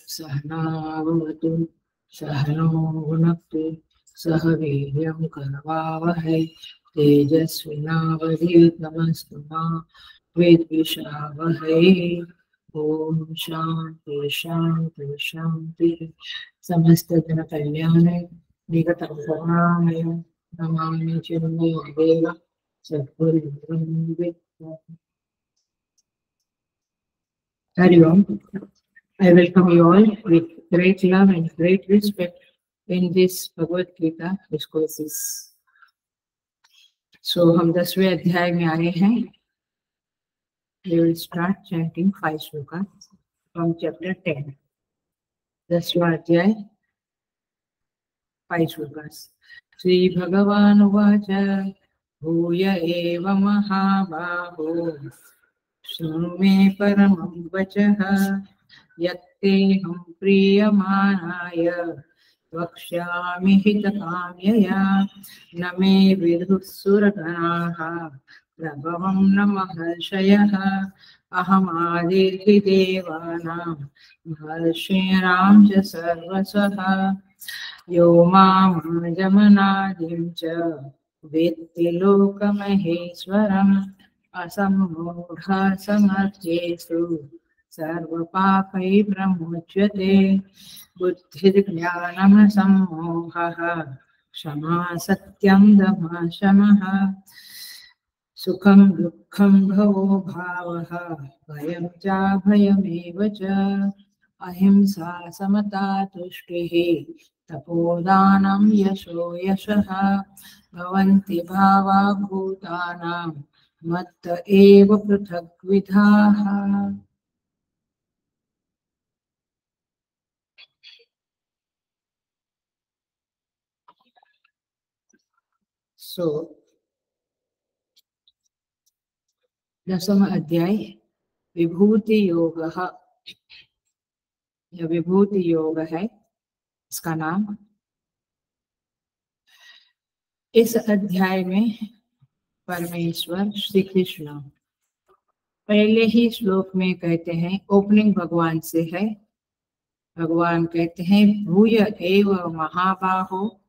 सहनावतु सहनो भुनक्तु सह वीर्यं करवावहै तेजस्विनावधीतमस्तु मा विद्विषावहै। ओम शांति शांति शांति। समस्त जन कल्याणे निगतं करुणामय नमामि चिन्मयदेव सद्गुरुं विद्या। हरि ओम। I welcome you all with great love and great respect in this Bhagavad Gita discourses. So हम 10वें अध्याय में आए हैं. We will start chanting 5 shlokas from chapter 10. 10वां अध्याय 5 shlokas. श्री भगवान उवाच भूय एव महाबाहो शृणु मे परमं वचः यत्तेऽहं प्रीयमाणाय वक्ष्यामि हितकाम्यया न मे विदुः सुरगणाः प्रभवं न महर्षयः अहमादिर्देवानां महर्षीणां च सर्वसः यो मामजमनादिं च वेत्ति लोकमहेश्वरम् असम्मूढः समर्थ्येषु सर्वपापै प्रमुच्यते बुद्धिर्ज्ञानमसम्मोहः क्षमा सत्यं दमः शमः सुखं दुःखं भवो भावः भयं चाभयमेव च अहिंसा समता तुष्टिः तपोदानं यशो यशः भवन्ति भावा भूतानां मत्त एव पृथग्विधाः। So, 10वां अध्याय विभूति योगः। यह विभूति योग है इसका नाम। इस अध्याय में परमेश्वर श्री कृष्ण पहले ही श्लोक में कहते हैं, ओपनिंग भगवान से है। भगवान कहते हैं भूय एव महाबाहो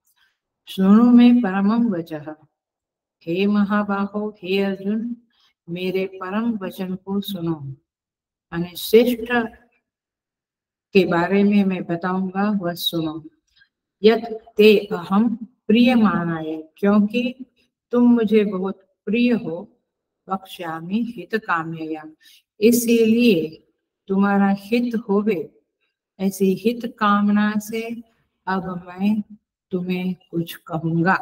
शृणु में परमं वचः। हे महाबाहो, हे अर्जुन, मेरे परम वचन को सुनो। यानी श्रेष्ठ के बारे में मैं बताऊंगा, वह सुनो। यत् ते अहम प्रियमाणाय, क्योंकि तुम मुझे बहुत प्रिय हो। वक्ष्यामि हितकाम्यया, इसीलिए तुम्हारा हित होवे, ऐसी हित कामना से अब मैं तुम्हें कुछ कहूंगा।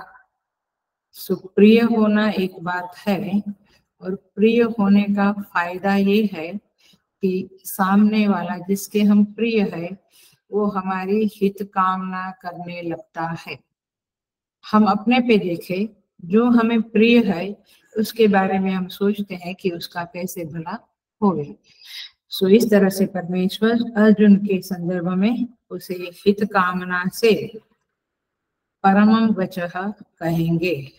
सुप्रिय होना एक बात है, और प्रिय होने का फायदा ये है कि सामने वाला जिसके हम प्रिय है वो हमारी हित कामना करने लगता है। हम अपने पे देखें, जो हमें प्रिय है उसके बारे में हम सोचते हैं कि उसका कैसे भला होवे। सो इस तरह से परमेश्वर अर्जुन के संदर्भ में उसे हित कामना से परमं वचः कहेंगे।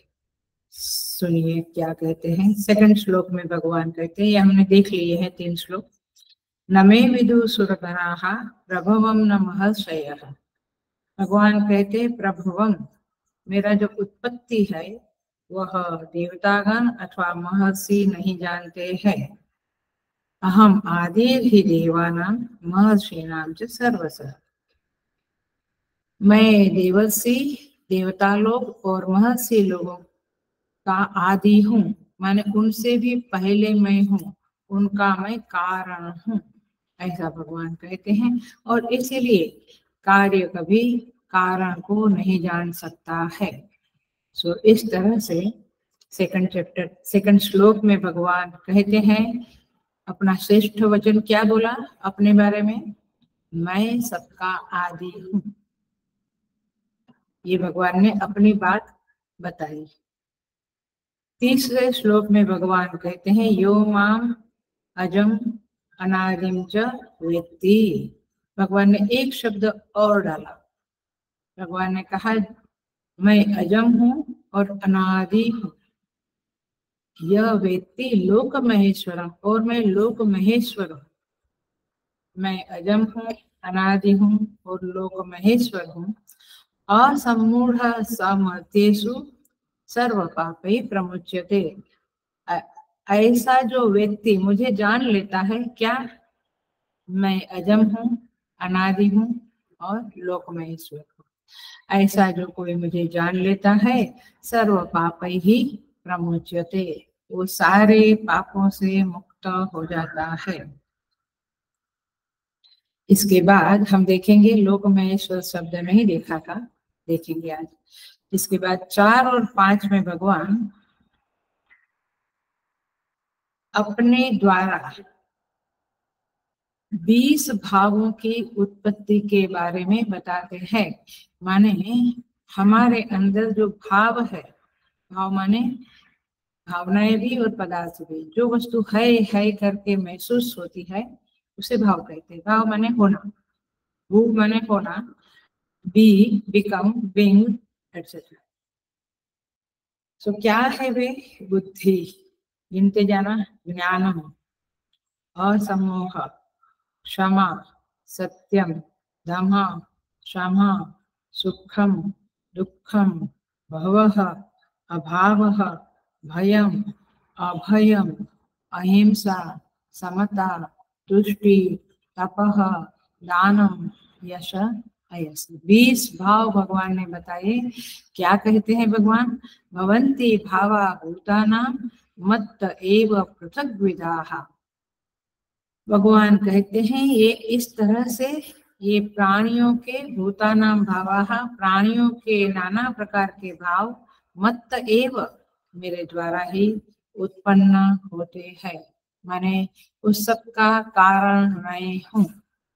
सुनिए क्या कहते हैं। सेकंड श्लोक में भगवान कहते हैं, ये हमने देख लिए हैं 3 श्लोक। न मे विदुः सुरगणाः प्रभवं न महर्षयः। भगवान कहते प्रभवम, मेरा जो उत्पत्ति है वह देवतागण अथवा महर्षि नहीं जानते हैं। अहम आदिर्हि देवानां महर्षीणां च सर्वसः। मैं देवर्षि, देवता लोग और महर्षि लोगों का आदि हूँ, माने उनसे भी पहले मैं हूँ, उनका मैं कारण हूँ, ऐसा भगवान कहते हैं। और इसीलिए कार्य कभी कारण को नहीं जान सकता है। सो इस तरह से सेकंड श्लोक में भगवान कहते हैं अपना श्रेष्ठ वचन क्या बोला अपने बारे में, मैं सबका आदि हूँ। ये भगवान ने अपनी बात बताई। तीसरे श्लोक में भगवान कहते हैं यो माम अजम अनादिम च वेत्ति। भगवान ने एक शब्द और डाला। भगवान ने कहा मैं अजम हूँ और अनादि हूँ, यह व्यक्ति लोक महेश्वरम, और मैं लोक महेश्वर हूँ। मैं अजम हूँ, अनादि हूँ और लोक महेश्वर हूँ। असम्मूढ़ समर्थ्येषु सर्व पापै प्रमुच्यते। ऐसा जो व्यक्ति मुझे जान लेता है, क्या मैं अजम हूँ, अनादि हूँ और लोक महेश्वर हूँ, ऐसा जो कोई मुझे जान लेता है, सर्व पापै ही प्रमुच्यते, वो सारे पापों से मुक्त हो जाता है। इसके बाद हम देखेंगे, लोक महेश्वर शब्द नहीं देखा था, देखेंगे आज। इसके बाद 4 और 5 में भगवान अपने द्वारा 20 भावों की उत्पत्ति के बारे में बताते हैं। माने हमारे अंदर जो भाव है, भाव माने भावनाएं भी और पदार्थ भी, जो वस्तु है करके महसूस होती है उसे भाव कहते हैं। भाव माने होना, भू माने होना, बी बिकम, बीइंग एटसेट्रा। सो क्या है वे? बुद्धि, गिनते जाना, ज्ञानम, असमोह, क्षमा, सत्यम, दम्भ, क्षमा, सुखम, दुखम, भवः, अभावः, भयम, अभयम, अहिंसा, समता, तुष्टि, तपः, दानम, यश, अयस। 20 भाव भगवान ने बताए। क्या कहते हैं भगवान? भवन्ति भावा भूतानां मत्त एव पृथग्विधाः। भगवान कहते हैं ये इस तरह से, ये प्राणियों के भूतानां भावाः, प्राणियों के नाना प्रकार के भाव, मत्त एव, मेरे द्वारा ही उत्पन्न होते हैं, माने उस सब का कारण मैं हूँ,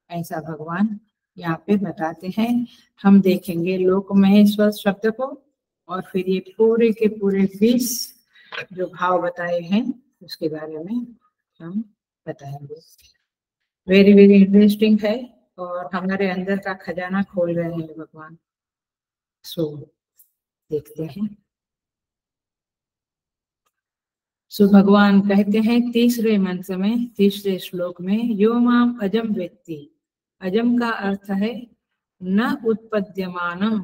ऐसा भगवान यहाँ पे बताते हैं। हम देखेंगे लोक महेश्वर शब्द को, और फिर ये पूरे के पूरे 20 जो भाव बताए हैं उसके बारे में हम बताएंगे। वेरी वेरी इंटरेस्टिंग है, और हमारे अंदर का खजाना खोल रहे हैं भगवान। सो देखते हैं। सो भगवान कहते हैं तीसरे मंत्र में, तीसरे श्लोक में, यो माम अजम व्यक्ति। अजम का अर्थ है न उत्पद्यमानम।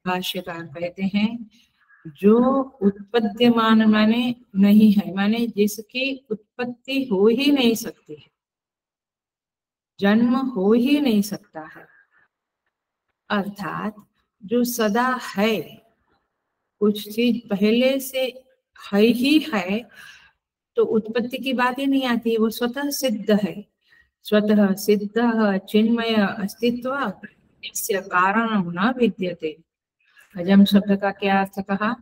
भाष्यकार कहते हैं जो उत्पद्यमान माने नहीं है, माने जिसकी उत्पत्ति हो ही नहीं सकती है, जन्म हो ही नहीं सकता है, अर्थात जो सदा है, कुछ चीज पहले से है ही है तो उत्पत्ति की बात ही नहीं आती, वो स्वतः सिद्ध है। स्वतः सिद्ध चिन्मय अस्तित्व इससे कारण न विद्यते। अजम शब्द का क्या अर्थ कहा?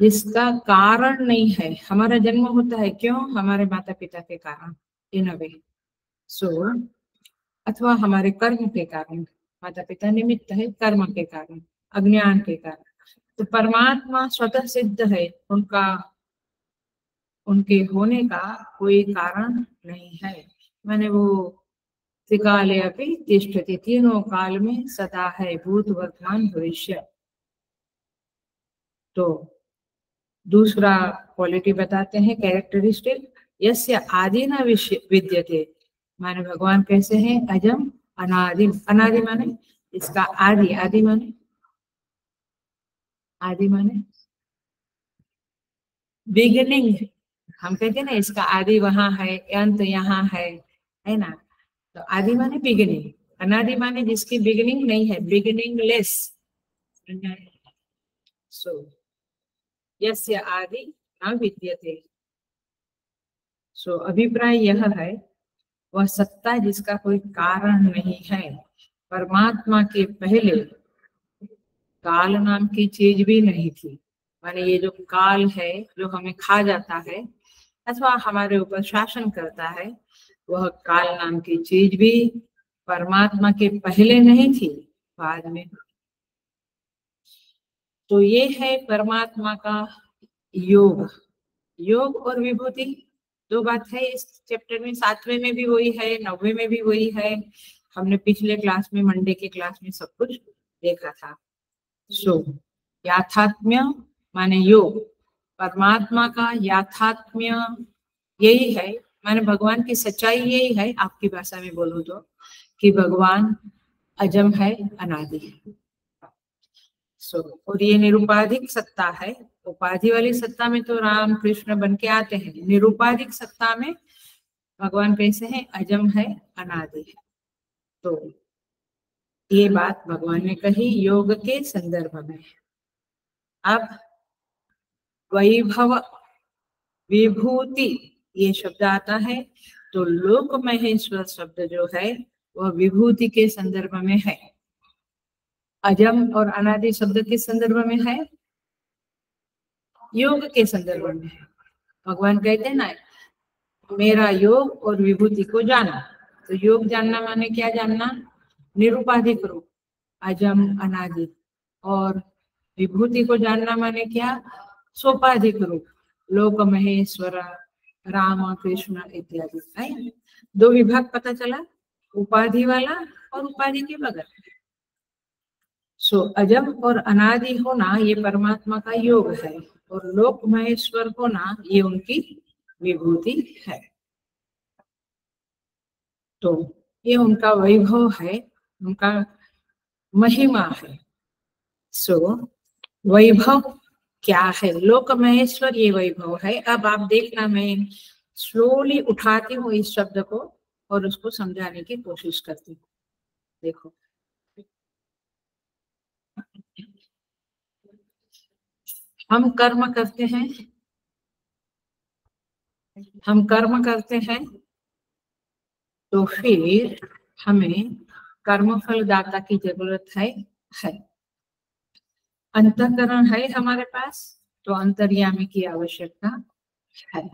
जिसका कारण नहीं है। हमारा जन्म होता है क्यों? हमारे माता पिता के कारण, इन अ वे। सो अथवा हमारे कर्म के कारण, माता पिता निमित्त है, कर्म के कारण, अज्ञान के कारण। तो परमात्मा स्वतः सिद्ध है, उनके होने का कोई कारण नहीं है। मैंने वो त्रिकाले अपि तिष्ठति, तीनों काल में सदा है, भूत वर्तमान भविष्य। तो दूसरा क्वालिटी बताते हैं, कैरेक्टरिस्टिक, यस्य आदि न विद्यते, माने भगवान कैसे हैं? अजम अनादि। अनादि माने इसका आदि, आदि माने, आदि माने बिगिनिंग। हम कहते हैं ना इसका आदि वहां है, अंत यहाँ है ना। तो आदि माने बिगिनिंग, अनादि माने जिसकी बिगिनिंग नहीं है, बिगिनिंग लेस। सो यस्य आदि न विद्यते। सो अभिप्राय यह है, वह सत्ता जिसका कोई कारण नहीं है। परमात्मा के पहले काल नाम की चीज भी नहीं थी। माने ये जो काल है, जो हमें खा जाता है अथवा हमारे ऊपर शासन करता है, वह काल नाम की चीज भी परमात्मा के पहले नहीं थी, बाद में। तो ये है परमात्मा का योग, योग और विभूति। दो बात है इस चैप्टर में। 7वें में भी वही है, 9वें में भी वही है। हमने पिछले क्लास में, मंडे के क्लास में सब कुछ देखा था। सो याथात्म्य माने योग, परमात्मा का याथात्म्य यही है, माने भगवान की सच्चाई यही है, आपकी भाषा में बोलूं तो, कि भगवान अजम है, अनादि है। और ये निरुपाधिक सत्ता है। उपाधि वाली सत्ता में तो राम कृष्ण बन के आते हैं, निरुपाधिक सत्ता में भगवान कैसे हैं? अजम है, अनादि है। तो ये बात भगवान ने कही योग के संदर्भ में। अब वैभव, विभूति ये शब्द आता है, तो लोक महेश्वर शब्द जो है वह विभूति के संदर्भ में है। अजम और अनादि शब्द किस संदर्भ में है? योग के संदर्भ में है। भगवान कहते हैं ना, मेरा योग और विभूति को जाना। तो योग जानना माने क्या जानना? निरुपाधिक रूप, अजम अनादि। और विभूति को जानना माने क्या? सोपाधिक रूप, लोक महेश्वर, राम कृष्ण इत्यादि है। दो विभाग पता चला, उपाधि वाला और उपाधि के बगैर। अजम और अनादि होना ये परमात्मा का योग है, और लोक महेश्वर होना ये उनकी विभूति है। तो ये उनका वैभव है, उनका महिमा है। वैभव क्या है? लोक महेश्वर ये वैभव है। अब आप देखना, मैं स्लोली उठाती हूँ इस शब्द को और उसको समझाने की कोशिश करती हूँ। देखो, हम कर्म करते हैं, हम कर्म करते हैं, तो फिर हमें कर्मफल दाता की जरूरत है। अंतःकरण है हमारे पास, तो अंतर्यामी की आवश्यकता है।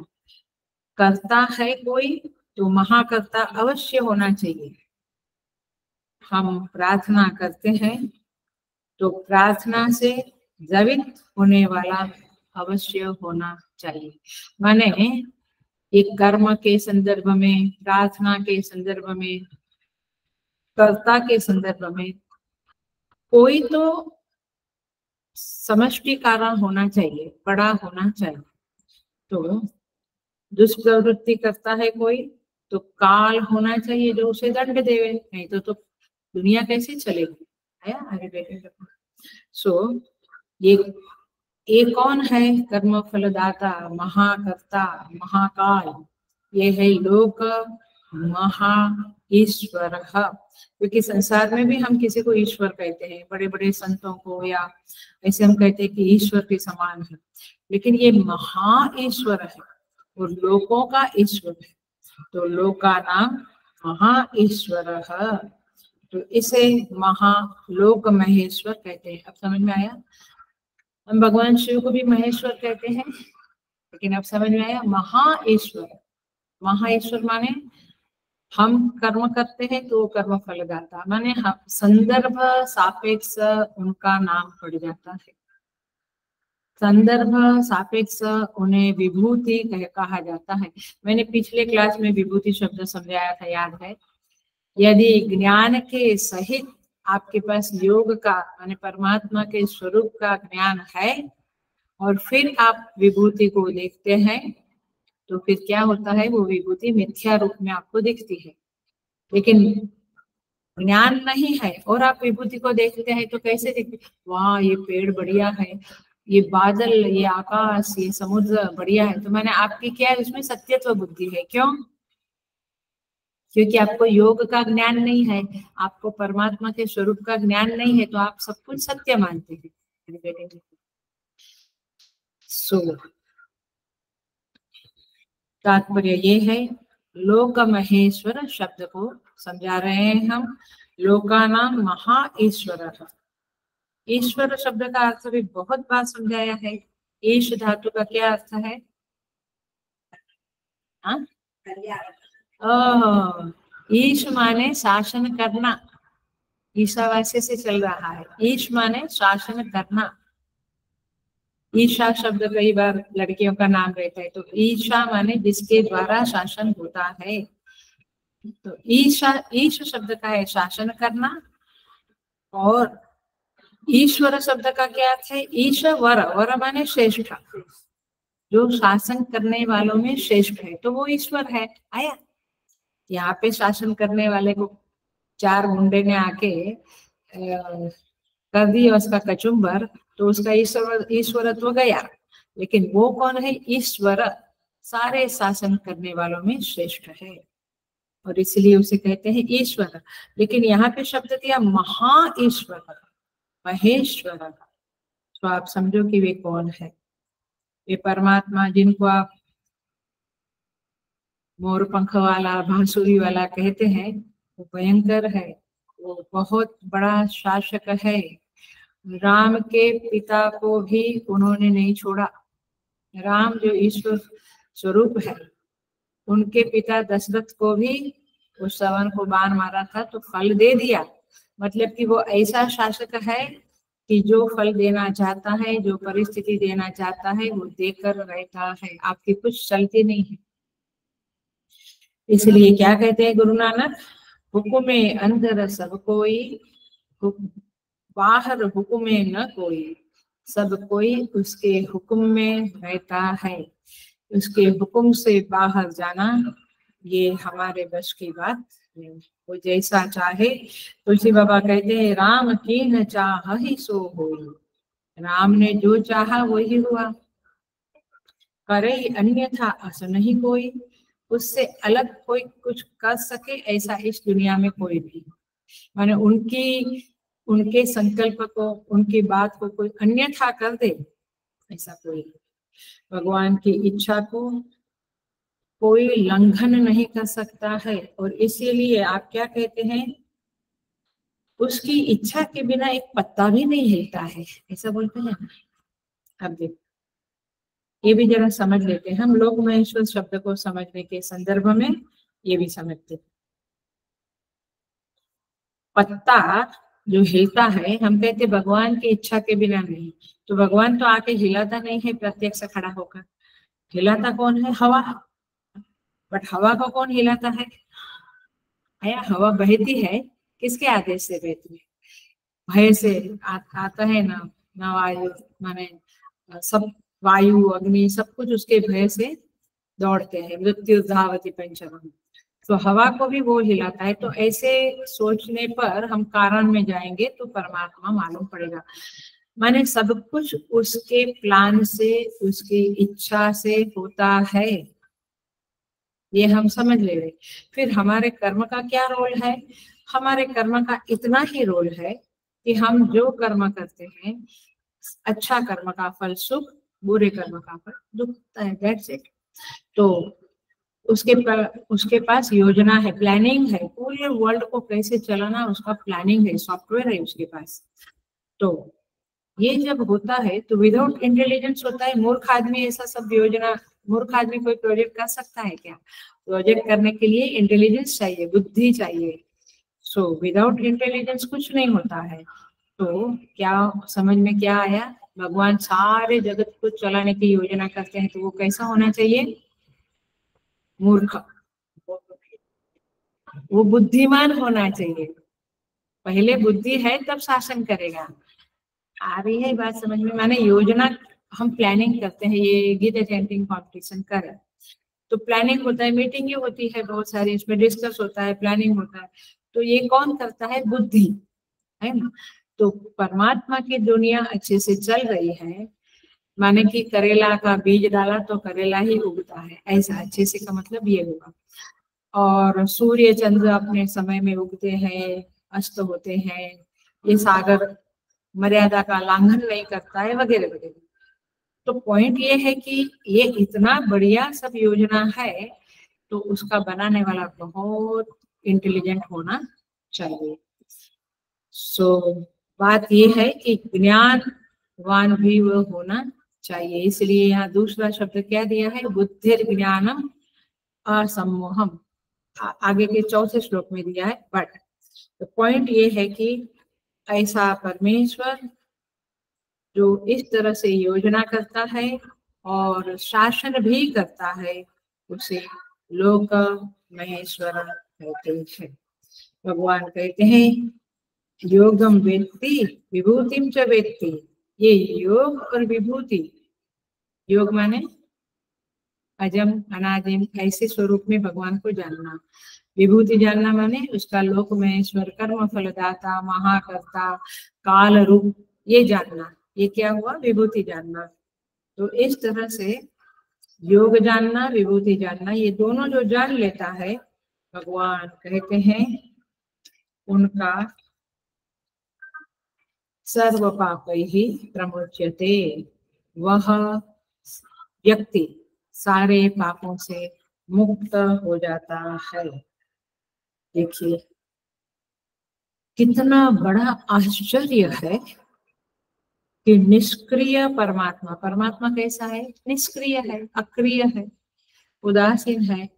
कर्ता है कोई, तो महाकर्ता अवश्य होना चाहिए। हम प्रार्थना करते हैं, तो प्रार्थना से द्रवित होने वाला अवश्य होना चाहिए। माने एक कर्म के संदर्भ में, प्रार्थना के संदर्भ में, कर्ता के संदर्भ में कोई तो समष्टि कारण होना चाहिए, बड़ा होना चाहिए। तो दुष्प्रवृत्ति करता है कोई, तो काल होना चाहिए जो उसे दंड देवे, नहीं तो दुनिया कैसे चलेगी? है आगे देखेंगे। ये कौन है? कर्म फलदाता, महाकर्ता, महाकाल, ये है लोक महा ईश्वर। क्योंकि संसार में भी हम किसी को ईश्वर कहते हैं, बड़े बड़े संतों को, या ऐसे हम कहते हैं कि ईश्वर के समान है, लेकिन ये महा ईश्वर है और लोकों का ईश्वर है। तो लोक का नाम महा ईश्वर है, तो इसे महालोक महेश्वर कहते हैं। अब समझ में आया? हम भगवान शिव को भी महेश्वर कहते हैं, लेकिन अब समझ में आया महाईश्वर। महाईश्वर माने हम कर्म करते हैं तो कर्म फलदाता, माने हम संदर्भ सापेक्ष उनका नाम पड़ जाता है। संदर्भ सापेक्ष उन्हें विभूति कहा जाता है। मैंने पिछले क्लास में विभूति शब्द समझाया था, याद है? यदि ज्ञान के सहित आपके पास योग का माने परमात्मा के स्वरूप का ज्ञान है और फिर आप विभूति को देखते हैं, तो फिर क्या होता है? वो विभूति मिथ्या रूप में आपको दिखती है। लेकिन ज्ञान नहीं है और आप विभूति को देखते हैं तो कैसे दिखते? वाह, ये पेड़ बढ़िया है, ये बादल, ये आकाश, ये समुद्र बढ़िया है। तो मैंने आपकी क्या है? उसमें सत्यत्व बुद्धि है। क्यों? क्योंकि आपको योग का ज्ञान नहीं है, आपको परमात्मा के स्वरूप का ज्ञान नहीं है, तो आप सब कुछ सत्य मानते हैं। तात्पर्य ये है, लोक महेश्वर शब्द को समझा रहे हैं हम। लोका नाम महा ईश्वर। ईश्वर शब्द का अर्थ भी बहुत बार समझाया है। ईश धातु का क्या अर्थ है? ईश माने शासन करना, ईशावास्य से चल रहा है। ईश माने शासन करना। ईशा शब्द कई बार लड़कियों का नाम रहता है, तो ईशा माने जिसके द्वारा शासन होता है। तो ईशा, ईश शब्द का है शासन करना, और ईश्वर शब्द का क्या अर्थ है? ईश्वर, वर माने श्रेष्ठ, जो शासन करने वालों में श्रेष्ठ है, तो वो ईश्वर है। आया, यहाँ पे शासन करने वाले को चार मुंडे ने आके कर दिया उसका कचुम्बर, तो उसका ईश्वरत्व गया। लेकिन वो कौन है? ईश्वर, सारे शासन करने वालों में श्रेष्ठ है, और इसलिए उसे कहते हैं ईश्वर। लेकिन यहाँ पे शब्द दिया महा ईश्वर, महेश्वर, तो आप समझो कि वे कौन है? ये परमात्मा जिनको आप मोर पंख वाला, बांसुरी वाला कहते हैं, वो भयंकर है, वो बहुत बड़ा शासक है। राम के पिता को भी उन्होंने नहीं छोड़ा। राम जो ईश्वर स्वरूप है, उनके पिता दशरथ को भी उस सवन को बाण मारा था तो फल दे दिया। मतलब कि वो ऐसा शासक है कि जो फल देना चाहता है, जो परिस्थिति देना चाहता है, वो देकर रहता है। आपकी कुछ चलती नहीं है। इसलिए क्या कहते हैं गुरु नानक? हुक्मे अंदर सब कोई, बाहर हुक्मे न कोई, सब कोई उसके हुक्म में रहता है। उसके हुक्म से बाहर जाना ये हमारे बस की बात नहीं। वो जैसा चाहे, तुलसी बाबा कहते हैं राम की न चाह ही सो हो। राम ने जो चाहा वही हुआ, करे अन्यथा अस नहीं कोई। उससे अलग कोई कुछ कर सके ऐसा इस दुनिया में कोई भी, माने उनके संकल्प को, उनकी बात को कोई अन्यथा कर दे, ऐसा कोई नहीं। भगवान की इच्छा को कोई लंघन नहीं कर सकता है, और इसीलिए आप क्या कहते हैं? उसकी इच्छा के बिना एक पत्ता भी नहीं हिलता है, ऐसा बोलते हैं। अब देखो, ये भी जरा समझ लेते हैं हम लोग। महेश्वर शब्द को समझने के संदर्भ में ये भी समझते हैं। पत्ता जो हिलता है, हम कहते भगवान की इच्छा के बिना नहीं, तो भगवान तो आके हिलाता नहीं है प्रत्यक्ष खड़ा होकर। हिलाता कौन है? हवा। बट हवा को कौन हिलाता है? आया, हवा बहती है, किसके आदेश से बहती है? भय से आता है ना, ना वायु, माने सब वायु अग्नि सब कुछ उसके भय से दौड़ते हैं। मृत्यु धावति पंचम, तो हवा को भी वो हिलाता है। तो ऐसे सोचने पर हम कारण में जाएंगे तो परमात्मा मालूम पड़ेगा। माने सब कुछ उसके प्लान से, उसकी इच्छा से होता है, ये हम समझ ले रहे। फिर हमारे कर्म का क्या रोल है? हमारे कर्म का इतना ही रोल है कि हम जो कर्म करते हैं, अच्छा कर्म का फल सुख, बुरे कर्म का फल दुख होता है। That's it. तो उसके पास योजना है, प्लानिंग है, पूरे वर्ल्ड को कैसे चलाना उसका प्लानिंग है, सॉफ्टवेयर है उसके पास। तो ये जब होता है तो विदाउट इंटेलिजेंस होता है। मूर्ख आदमी ऐसा सब योजना, मूर्ख आदमी कोई प्रोजेक्ट कर सकता है क्या? प्रोजेक्ट करने के लिए इंटेलिजेंस चाहिए, बुद्धि चाहिए। सो विदाउट इंटेलिजेंस कुछ नहीं होता है। तो क्या समझ में क्या आया? भगवान सारे जगत को चलाने की योजना करते हैं, तो वो कैसा होना चाहिए? मूर्ख। वो बुद्धिमान होना चाहिए। पहले बुद्धि है तब शासन करेगा। आ रही है बात समझ में? माने योजना, हम प्लानिंग करते हैं, ये गीता चैंटिंग कॉम्पिटिशन कर, तो प्लानिंग होता है, मीटिंग होती है बहुत सारी, इसमें डिस्कस होता है, प्लानिंग होता है। तो ये कौन करता है? बुद्धि, है ना? तो परमात्मा की दुनिया अच्छे से चल रही है, माने कि करेला का बीज डाला तो करेला ही उगता है, ऐसा अच्छे से का मतलब ये होगा। और सूर्य चंद्र अपने समय में उगते हैं, अस्त होते हैं, ये सागर मर्यादा का लांघन नहीं करता है, वगैरह वगैरह। तो पॉइंट ये है कि ये इतना बढ़िया सब योजना है, तो उसका बनाने वाला बहुत इंटेलिजेंट होना चाहिए। सो बात ये है कि ज्ञानवान भी वो होना चाहिए। इसलिए यहाँ दूसरा शब्द क्या दिया है? बुद्धिर ज्ञानम असम्मोहम, आगे के चौथे श्लोक में दिया है। बट पॉइंट ये है कि ऐसा परमेश्वर जो इस तरह से योजना करता है और शासन भी करता है, उसे लोक महेश्वर कहते हैं। भगवान कहते हैं योगम वेत्ति विभूतिम च वेत्ति। ये योग और विभूति, योग माने अजम अनादिम ऐसे स्वरूप में भगवान को जानना, विभूति जानना माने उसका लोक महेश्वर कर्म फलदाता महाकर्ता काल रूप ये जानना। ये क्या हुआ? विभूति जानना। तो इस तरह से योग जानना विभूति जानना, ये दोनों जो जान लेता है, भगवान कहते हैं उनका सर्व पापैः प्रमुच्यते। वह व्यक्ति सारे पापों से मुक्त हो जाता है। देखिए कितना बड़ा आश्चर्य है कि निष्क्रिय परमात्मा, परमात्मा कैसा है? निष्क्रिय है, अक्रिय है, उदासीन है।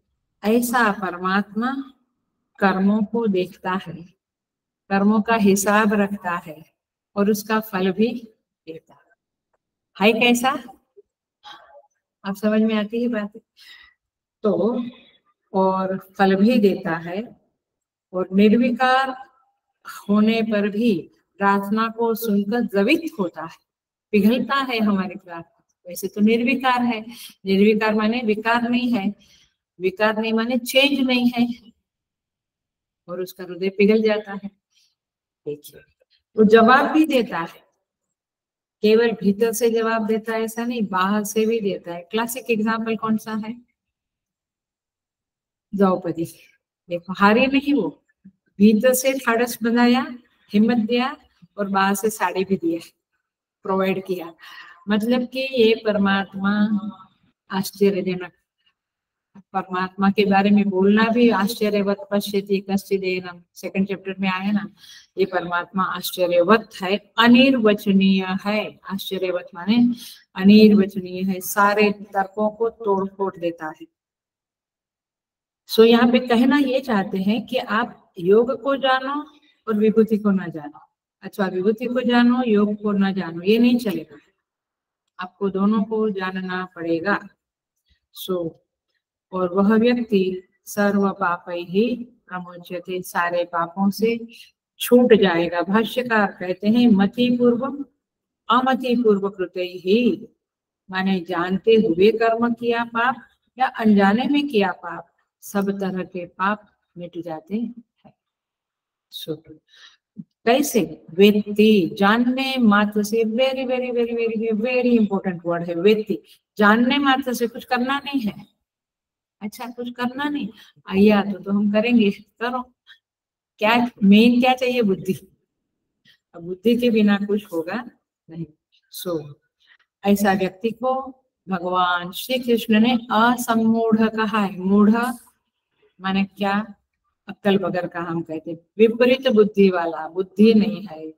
ऐसा परमात्मा कर्मों को देखता है, कर्मों का हिसाब रखता है और उसका फल भी देता है। कैसा? आप समझ में आती है बात? तो और फल भी देता है और निर्विकार होने पर भी प्रार्थना को सुनकर द्रवित होता है, पिघलता है हमारी प्रार्थना। वैसे तो निर्विकार है, निर्विकार माने विकार नहीं है, विकार नहीं माने चेंज नहीं है, और उसका हृदय पिघल जाता है। देखिए वो जवाब भी देता है, केवल भीतर से जवाब देता है ऐसा नहीं, बाहर से भी देता है। क्लासिक एग्जाम्पल कौन सा है? द्रौपदी। देखो हारी नहीं, वो भीतर से ठाड़स बनाया, हिम्मत दिया और बाहर से साड़ी भी दिया, प्रोवाइड किया। मतलब कि ये परमात्मा आश्चर्यजनक, परमात्मा के बारे में बोलना भी आश्चर्यवत पश्यति कश्चिदेनम, सेकंड चैप्टर में आया ना। ये परमात्मा आश्चर्यवत है, अनिर्वचनीय है। आश्चर्यवत माने अनिर्वचनीय है, सारे तर्कों को तोड़ फोड़ देता है। सो यहाँ पे कहना ये चाहते हैं कि आप योग को जानो और विभूति को ना जानो, अथवा विभूति को जानो योग को ना जानो, ये नहीं चलेगा। आपको दोनों को जानना पड़ेगा। सो और वह व्यक्ति सर्व पापैः प्रमुच्यते, सारे पापों से छूट जाएगा। भाष्यकार कहते हैं मति पूर्वम अमति पूर्व कृतैः, माने जानते हुए कर्म किया पाप या अनजाने में किया पाप, सब तरह के पाप मिट जाते हैं। कैसे? वेत्ति, जानने मात्र से, very very very very very important word है वेत्ति। जानने मात्र से कुछ करना नहीं है। अच्छा कुछ करना नहीं, आइया तो हम करेंगे, करो। क्या मेन क्या चाहिए? बुद्धि। अब बुद्धि के बिना कुछ होगा नहीं। सो ऐसा व्यक्ति को भगवान श्री कृष्ण ने असम्मूढ़ कहा है। मूढ़ माने क्या? अक्कल बगर का हम कहते, विपरीत बुद्धि वाला, बुद्धि नहीं है।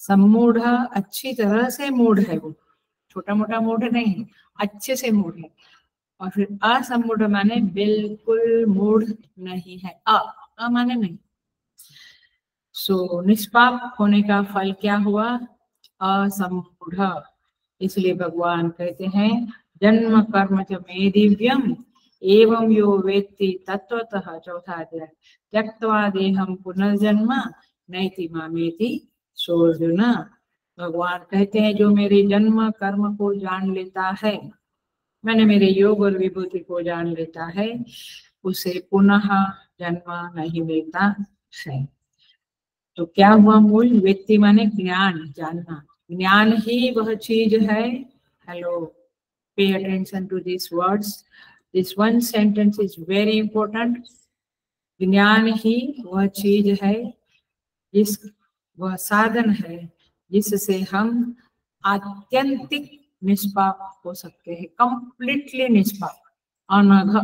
सम्मूढ़ अच्छी तरह से मूढ़ है, वो छोटा मोटा मूढ़ नहीं है, अच्छे से मूढ़ है। और फिर असम्मूढ़ माने बिल्कुल मूढ़ नहीं है, अ माने नहीं। सो निष्पाप होने का फल क्या हुआ? असम्मूढ़। इसलिए भगवान कहते हैं जन्म कर्म च मे दिव्यम एवं यो वेत्ति तत्वतः, चौथा अध्याय, त्यक्त्वा देहं पुनर्जन्म नैति मामेति सोऽर्जुन। भगवान कहते हैं जो मेरे जन्म कर्म को जान लेता है, मैंने मेरे योग और विभूति को जान लेता है, उसे पुनः जन्म नहीं मिलता है। तो क्या हुआ? मूल व्यक्ति माने ज्ञान, जानना। ज्ञान ही वह चीज है, hello pay attention to this words, this one sentence is very important. ज्ञान ही वह चीज है, जिस वह साधन है जिससे हम आत्यंतिक निष्पाप हो सकते हैं, कंप्लीटली निष्पाप। अनघ,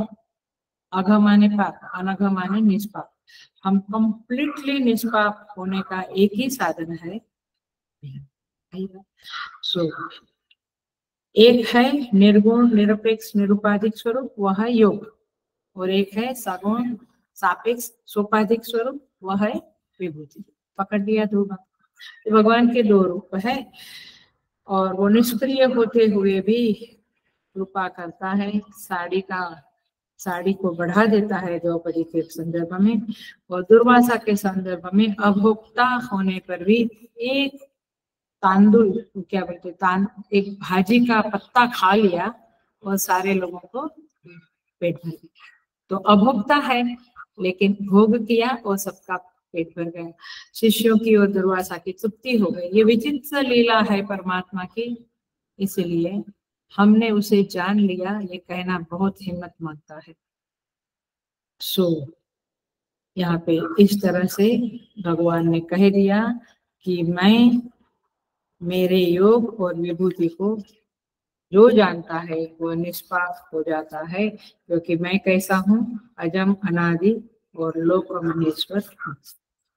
अघ माने पाप, अनघ माने निष्पाप। हम कंप्लीटली निष्पाप होने का एक ही साधन है। सो एक है निर्गुण निरपेक्ष निरुपाधिक स्वरूप, वह है योग, और एक है सगुण सापेक्ष सोपाधिक स्वरूप, वह है विभूति। पकड़ लिया दो बात। तो भगवान के दो रूप है और वो निष्क्रिय होते हुए भी कृपा करता है, साड़ी को बढ़ा देता है द्रौपदी के संदर्भ में, और दुर्वासा के संदर्भ में अभोक्ता होने पर भी एक तांदुल, क्या बोलते एक भाजी का पत्ता खा लिया और सारे लोगों को पेट भर गया। तो अभोक्ता है लेकिन भोग किया और सबका पेट भर गया। शिष्यों की और दुर्वासा की तृप्ति हो गई। ये विचित्र लीला है परमात्मा की, इसलिए हमने उसे जान लिया, ये कहना बहुत हिम्मत मांगता है। सो यहाँ पे इस तरह से भगवान ने कह दिया कि मैं, मेरे योग और विभूति को जो जानता है वो निष्पाप हो जाता है, क्योंकि मैं कैसा हूँ, अजम अनादि और लोक महेश्वर हूँ।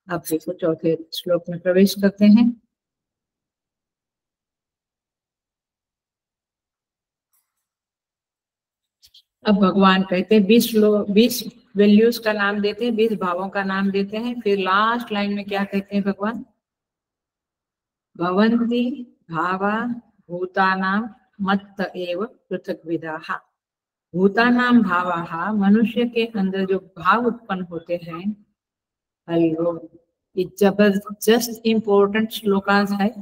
अब देखो चौथे श्लोक में प्रवेश करते हैं। अब भगवान कहते हैं 20 वैल्यूज का नाम देते हैं, 20 भावों का नाम देते हैं। फिर लास्ट लाइन में क्या कहते हैं भगवान, भवन्ति भावा भूतानां मत्त एव पृथग्विदाः। भूतानां भावाः, मनुष्य के अंदर जो भाव उत्पन्न होते हैं, ये जबरदस्त इंपॉर्टेंट श्लोकास है।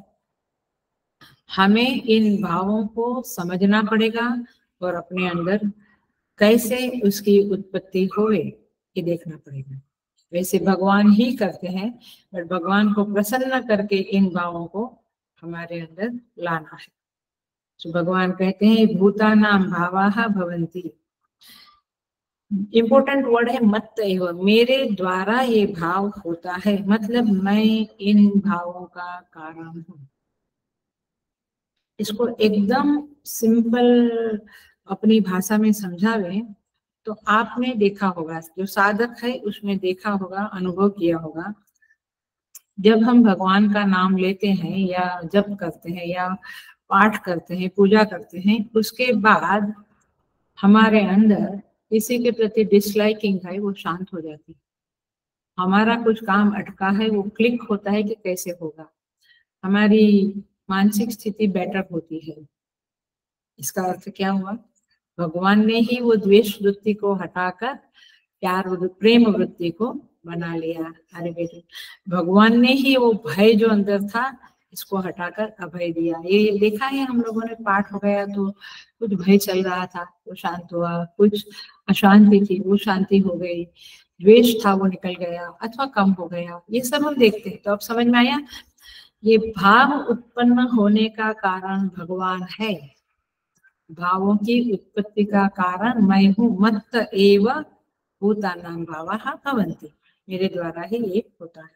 हमें इन भावों को समझना पड़ेगा और अपने अंदर कैसे उसकी उत्पत्ति होवे ये देखना पड़ेगा। वैसे भगवान ही करते हैं, पर भगवान को प्रसन्न करके इन भावों को हमारे अंदर लाना है। तो भगवान कहते हैं भूतानां भावाः भवन्ति। इम्पोर्टेंट वर्ड है मत्त एव, मेरे द्वारा ये भाव होता है, मतलब मैं इन भावों का कारण हूँ। इसको एकदम सिंपल अपनी भाषा में समझावे तो आपने देखा होगा, जो साधक है उसमें देखा होगा, अनुभव किया होगा, जब हम भगवान का नाम लेते हैं या जप करते हैं या पाठ करते हैं, पूजा करते हैं, उसके बाद हमारे अंदर किसी के प्रति डिसलाइकिंग है वो शांत हो जाती है। हमारा कुछ काम अटका है वो क्लिक होता है कि कैसे होगा, हमारी मानसिक स्थिति बेटर होती है। इसका अर्थ क्या हुआ, भगवान ने ही वो द्वेष वृत्ति को हटाकर प्रेम वृत्ति को बना लिया। अरे बेटे, भगवान ने ही वो भय जो अंदर था इसको हटाकर अभय दिया। ये देखा है हम लोगों ने, पाठ हो गया तो कुछ भय चल रहा था वो शांत हुआ, कुछ अशांति थी वो शांति हो गई, द्वेष था वो निकल गया अथवा कम हो गया। ये सब हम देखते हैं। तो अब समझ में आया, ये भाव उत्पन्न होने का कारण भगवान है, भावों की उत्पत्ति का कारण मैं हूँ। मत्त एव भूतानां भावाः भवन्ति, मेरे द्वारा ही ये होता है।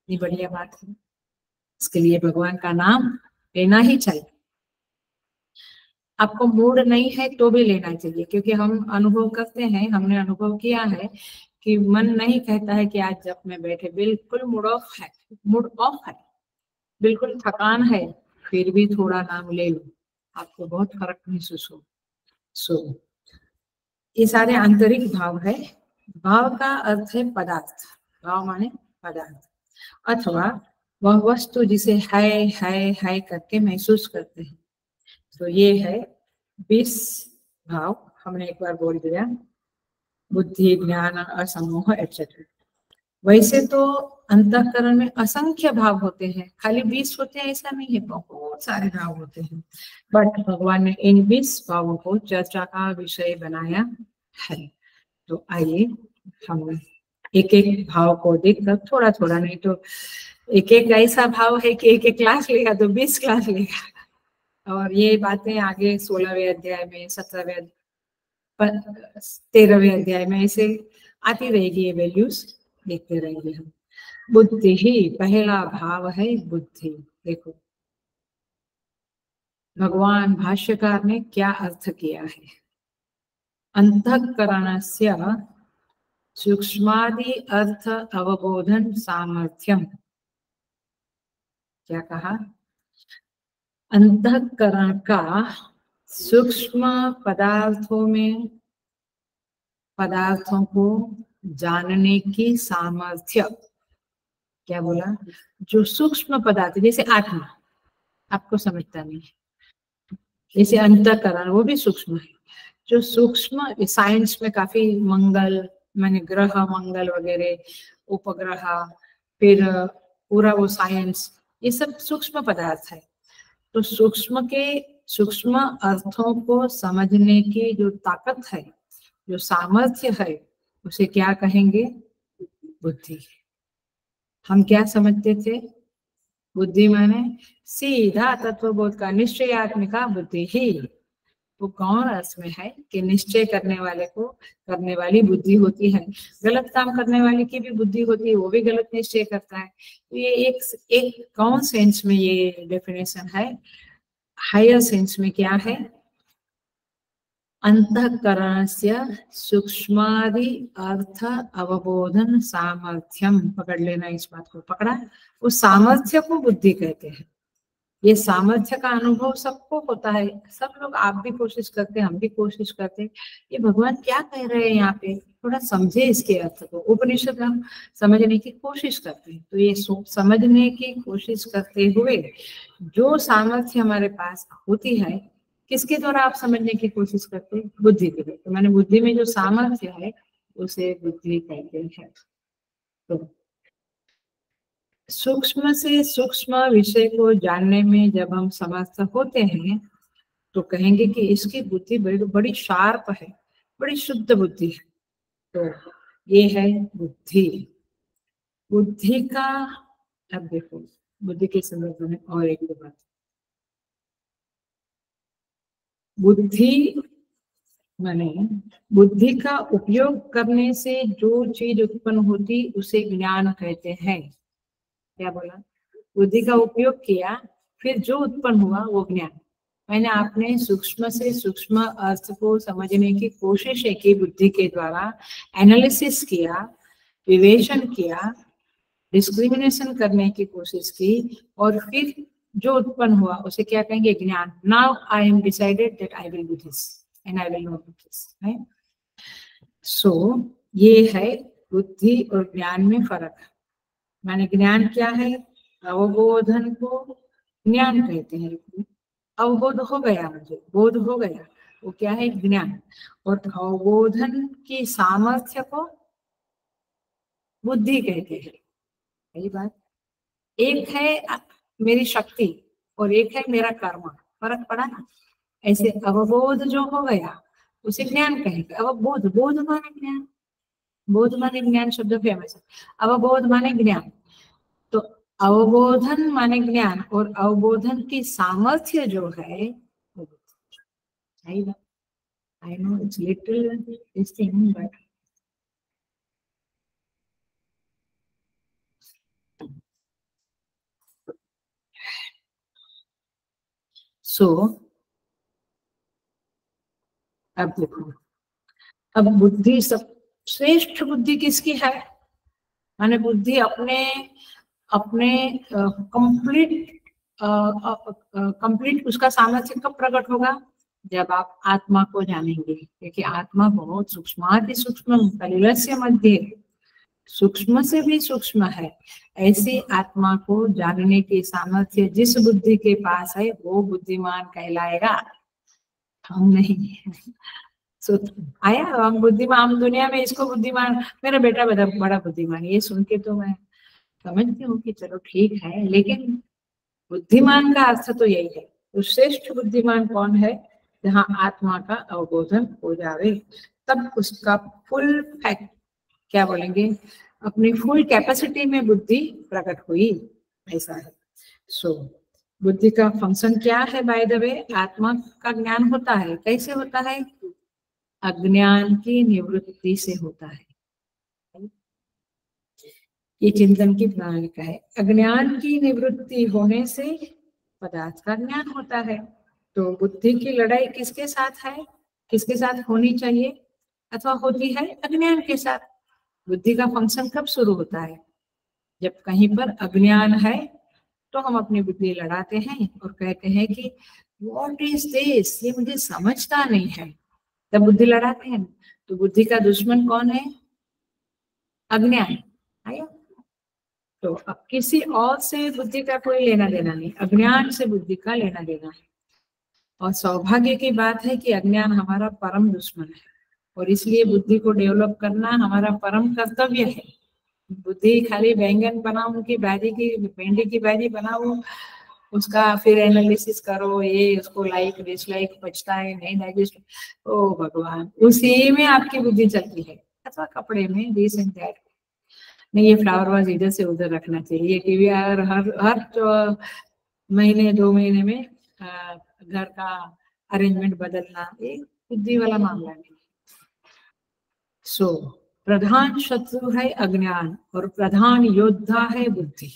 ये बढ़िया बात है, इसके लिए भगवान का नाम लेना ही चाहिए। आपको मूड नहीं है तो भी लेना चाहिए, क्योंकि हम अनुभव करते हैं, हमने अनुभव किया है कि मन नहीं कहता है कि आज जब में बैठे, बिल्कुल मूड ऑफ है, बिल्कुल थकान है, फिर भी थोड़ा नाम ले लो, आपको बहुत फर्क महसूस हो। सो ये सारे आंतरिक भाव है। भाव का अर्थ है पदार्थ, भाव माने पदार्थ अथवा वह वस्तु जिसे है करके महसूस करते हैं। तो ये है 20 भाव, हमने एक बार बोल दिया, बुद्धि, ज्ञान, असमोह एटसेट्रा। वैसे तो अंतःकरण में असंख्य भाव होते हैं, खाली 20 होते हैं ऐसा नहीं है, बहुत सारे भाव होते हैं। बट भगवान ने इन 20 भावों को चर्चा का विषय बनाया है। तो आइए हम एक एक भाव को देखकर, थोड़ा थोड़ा नहीं तो एक एक ऐसा भाव है कि एक क्लास लेगा तो 20 क्लास लेगा। और ये बातें आगे 16वें अध्याय में, 17वें 13वें अध्याय में ऐसे आती रहेगी, ये वैल्यूज देखते रहेंगे हम। बुद्धि ही पहला भाव है, बुद्धि। देखो भगवान भाष्यकार ने क्या अर्थ किया है, अंतःकरणस्य सूक्ष्मादि अर्थ अवबोधन सामर्थ्यम। क्या कहा, अंतःकरण का सूक्ष्म पदार्थों को जानने की सामर्थ्य। क्या बोला, जो सूक्ष्म पदार्थ जैसे आत्मा, आपको समझता नहीं है। जैसे अंतःकरण वो भी सूक्ष्म है। जो सूक्ष्म साइंस में काफी मंगल माने ग्रह मंगल वगैरह उपग्रह, फिर पूरा वो साइंस, ये सब सूक्ष्म पदार्थ है। तो सूक्ष्म के सूक्ष्म अर्थों को समझने की जो ताकत है, जो सामर्थ्य है, उसे क्या कहेंगे? बुद्धि। हम क्या समझते थे? बुद्धि माने सीधा तत्वबोध का, निश्चयात्मिका बुद्धि ही। वो कौन अर्थ में है कि निश्चय करने वाले को करने वाली बुद्धि होती है, गलत काम करने वाले की भी बुद्धि होती है, वो भी गलत निश्चय करता है। तो ये एक कौन सेंस में ये डेफिनेशन है? हायर सेंस में क्या है? अंतःकरणस्य सूक्ष्मादि अर्थ अवबोधन सामर्थ्यम। पकड़ लेना इस बात को, पकड़ा? उस सामर्थ्य को बुद्धि कहते हैं। ये सामर्थ्य का अनुभव सबको होता है, सब लोग, आप भी कोशिश करते हैं, हम भी कोशिश करते हैं। ये भगवान क्या कह रहे हैं यहाँ पे, थोड़ा समझे इसके अर्थ को। उपनिषद हम समझने की कोशिश करते हैं, तो ये समझने की कोशिश करते हुए जो सामर्थ्य हमारे पास होती है, किसके द्वारा आप समझने की कोशिश करते हैं? बुद्धि के द्वारा। तो मैंने बुद्धि में जो सामर्थ्य है उसे बुद्धि कहते हैं। तो सूक्ष्म से सूक्ष्म विषय को जानने में जब हम समर्थ होते हैं तो कहेंगे कि इसकी बुद्धि बड़ी शार्प है, बड़ी शुद्ध बुद्धि है। तो ये है बुद्धि। बुद्धि का, अब देखो बुद्धि के संदर्भ में और एक बात, बुद्धि माने बुद्धि का उपयोग करने से जो चीज उत्पन्न होती उसे ज्ञान कहते हैं। क्या बोला? बुद्धि का उपयोग किया, फिर जो उत्पन्न हुआ वो ज्ञान। मैंने आपने सूक्ष्म से सूक्ष्म अर्थ को समझने की कोशिश की, बुद्धि के द्वारा एनालिसिस किया, विवेचन किया, डिस्क्रिमिनेशन करने की कोशिश की, और फिर जो उत्पन्न हुआ उसे क्या कहेंगे? ज्ञान। Now I am decided that I will do this and I will not do this, है। सो ये है बुद्धि और ज्ञान में फर्क। माने ज्ञान क्या है? अवबोधन को ज्ञान कहते हैं। अवबोध हो गया, मुझे बोध हो गया, वो क्या है? ज्ञान। और अवबोधन की सामर्थ्य को बुद्धि कहते हैं। यही बात। एक है मेरी शक्ति और एक है मेरा कर्म, फर्क पड़ा ना? ऐसे अवबोध जो हो गया उसे ज्ञान कहेंगे। अवबोध, बोध माने ज्ञान, बोध माने ज्ञान शब्द फेमस है। अवबोध माने ज्ञान। तो अवबोधन माने ज्ञान, और अवबोधन की सामर्थ्य जो है वो बुद्धि। I know it's little this thing, but so अब देखो, अब बुद्धि सब श्रेष्ठ बुद्धि किसकी है? माने बुद्धि अपने अपने कंप्लीट कंप्लीट उसका सामर्थ्य कब प्रकट होगा? जब आप आत्मा को जानेंगे, क्योंकि आत्मा बहुत सूक्ष्माति सूक्ष्म कलिलस्य मध्य, सूक्ष्म से भी सूक्ष्म है। ऐसी आत्मा को जानने की सामर्थ्य जिस बुद्धि के पास है वो बुद्धिमान कहलाएगा, हम नहीं। सो आया हम बुद्धिमान, हम दुनिया में इसको बुद्धिमान, मेरा बेटा बड़ा बुद्धिमान, ये सुन के तो मैं समझती हूँ कि चलो ठीक है, लेकिन बुद्धिमान का अर्थ तो यही है। तो श्रेष्ठ बुद्धिमान कौन है? जहाँ आत्मा का अवबोधन हो जावे, तब उसका फुल फैक्ट, क्या बोलेंगे, अपनी फुल कैपेसिटी में बुद्धि प्रकट हुई, ऐसा है। सो बुद्धि का फंक्शन क्या है? बाय द वे, आत्मा का ज्ञान होता है, कैसे होता है? अज्ञान की निवृत्ति से होता है। ये चिंतन की प्रणाली का है। अज्ञान की निवृत्ति होने से पदार्थ का ज्ञान होता है। तो बुद्धि की लड़ाई किसके साथ है? किसके साथ होनी चाहिए अथवा होती है? अज्ञान के साथ। बुद्धि का फंक्शन कब शुरू होता है? जब कहीं पर अज्ञान है तो हम अपनी बुद्धि लड़ाते हैं और कहते हैं कि व्हाट इज दिस, ये मुझे समझता नहीं है, तब बुद्धि लड़ाते हैं। तो बुद्धि का दुश्मन कौन है? अज्ञान। आया? तो अब किसी और से बुद्धि का कोई लेना देना नहीं, अज्ञान से बुद्धि का लेना देना है। और सौभाग्य की बात है कि अज्ञान हमारा परम दुश्मन है, और इसलिए बुद्धि को डेवलप करना हमारा परम कर्तव्य है। बुद्धि खाली बैंगन बनाओ, उनकी भाजी की, भिंडी की भाजी बनाओ, उसका फिर एनालिसिस करो, ये उसको लाइक डिसलाइक, पचता है नहीं डाइजेस्ट, ओ भगवान, उसी में आपकी बुद्धि चलती है। अथवा कपड़े में दिस एंड दैट, नहीं ये फ्लावर वाज इधर से उधर रखना चाहिए, ये टीवी हर हर महीने 2 महीने में घर का अरेंजमेंट बदलना, ये बुद्धि वाला मामला नहीं। सो प्रधान शत्रु है अज्ञान और प्रधान योद्धा है बुद्धि,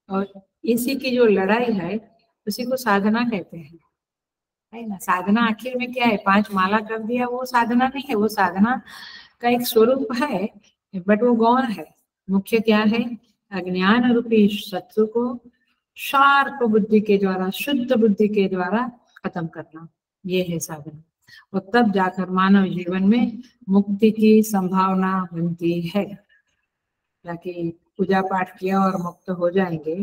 और इसी की जो लड़ाई है उसी को साधना कहते हैं, है ना। साधना आखिर में क्या है, 5 माला कर दिया, वो साधना नहीं है, वो साधना का एक स्वरूप है, बट वो गौण है। मुख्य क्या है, अज्ञान रूपी शत्रु को शार्प बुद्धि के द्वारा, शुद्ध बुद्धि के द्वारा खत्म करना, ये है साधना। और तब जाकर मानव जीवन में मुक्ति की संभावना बनती है। ताकि पूजा पाठ किया और मुक्त हो जाएंगे,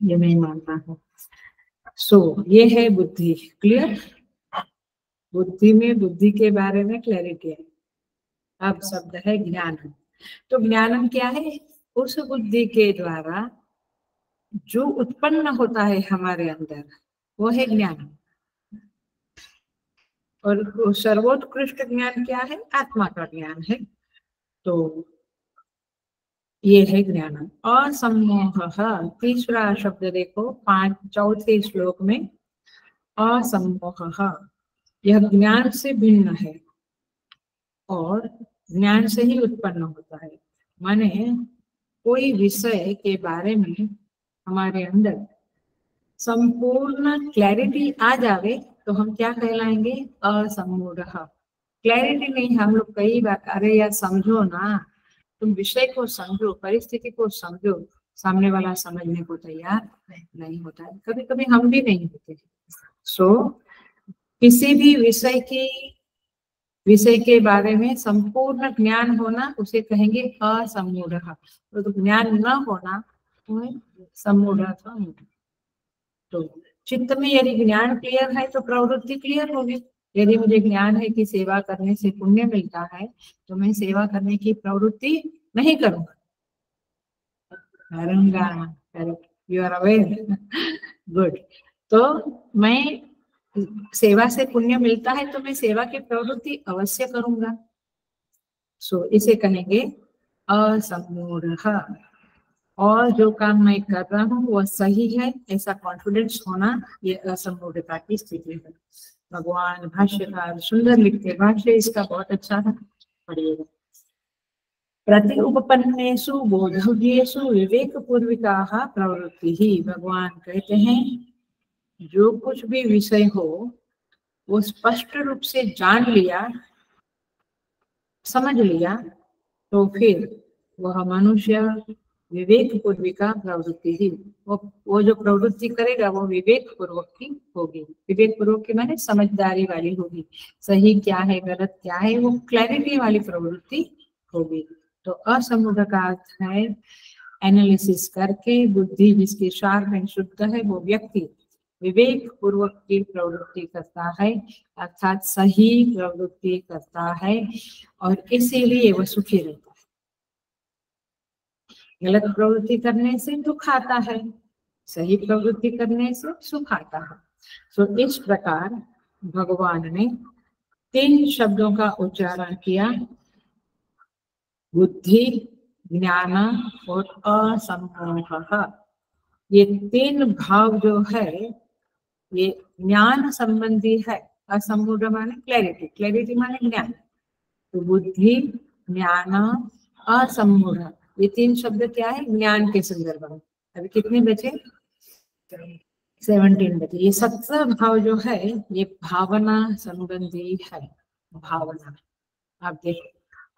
ये नहीं मानना है। सो ये है बुद्धि। क्लियर? बुद्धि में बुद्धि के बारे में क्लैरिटी है। अब शब्द है ज्ञान। तो ज्ञानम क्या है, उस बुद्धि के द्वारा जो उत्पन्न होता है हमारे अंदर, वो है ज्ञान। और सर्वोत्कृष्ट ज्ञान क्या है, आत्मा का ज्ञान है। तो ये है ज्ञान। असम्मोह, तीसरा शब्द देखो 4थे श्लोक में, असम्मोह, यह ज्ञान से भिन्न है और ज्ञान से ही उत्पन्न होता है। माने कोई विषय के बारे में हमारे अंदर संपूर्ण क्लैरिटी आ जावे तो हम क्या कहलाएंगे, असम्मूढ़। क्लैरिटी नहीं, हम लोग कई बार, अरे यार समझो ना, तुम विषय को समझो, परिस्थिति को समझो, सामने वाला समझने को तैयार नहीं होता है। कभी कभी हम भी नहीं होते। सो किसी भी विषय के बारे में संपूर्ण ज्ञान होना, उसे कहेंगे असम्मूढ़। तो ज्ञान न होना सम्मूढ़। तो चित्त में यदि ज्ञान क्लियर है तो प्रवृत्ति क्लियर होगी। यदि मुझे ज्ञान है कि सेवा करने से पुण्य मिलता है, तो मैं सेवा करने की प्रवृत्ति नहीं करूंगा। You are aware, good. तो मैं, सेवा से पुण्य मिलता है तो मैं सेवा की प्रवृत्ति अवश्य करूंगा। सो इसे कहेंगे असम्मूढ़। और जो काम मैं कर रहा हूँ वह सही है, ऐसा कॉन्फिडेंस होना, ये असम्मूढ़ता की स्थिति है। भगवान भाष्यकार सुंदर लिखते, भाष्य इसका बहुत अच्छा है, पढ़िएगा। प्रति उपपन्नेषु बोधव्येषु विवेक पूर्विका प्रवृत्ति ही। भगवान कहते हैं जो कुछ भी विषय हो वो स्पष्ट रूप से जान लिया, समझ लिया, तो फिर वह मनुष्य विवेक पूर्विका प्रवृत्ति ही, वो जो प्रवृत्ति करेगा वो विवेक पूर्वक की होगी। विवेक पूर्वक की माने समझदारी वाली होगी, सही क्या है गलत क्या है, वो क्लैरिटी वाली प्रवृत्ति होगी। तो असम्मूढ़ का अर्थ है एनालिसिस करके बुद्धि जिसकी शार्प एंड शुद्ध है, वो व्यक्ति विवेक पूर्वक की प्रवृत्ति करता है, अर्थात सही प्रवृत्ति करता है, और इसीलिए वह सुखी रहता है। गलत प्रवृत्ति करने से दुख आता है, सही प्रवृत्ति करने से सुख आता है। तो इस प्रकार भगवान ने 3 शब्दों का उच्चारण किया, बुद्धि, ज्ञान और असम्मोह। ये 3 भाव जो है ये ज्ञान संबंधी है। असम्मूढ़ माने क्लैरिटी, क्लैरिटी माने ज्ञान। तो बुद्धि, ज्ञान, असम्मूढ़, ये 3 शब्द क्या है, ज्ञान के संदर्भ में। अभी कितने बचे, 17 बचे। ये 17 भाव जो है ये भावना संबंधी है। भावना, आप देखो,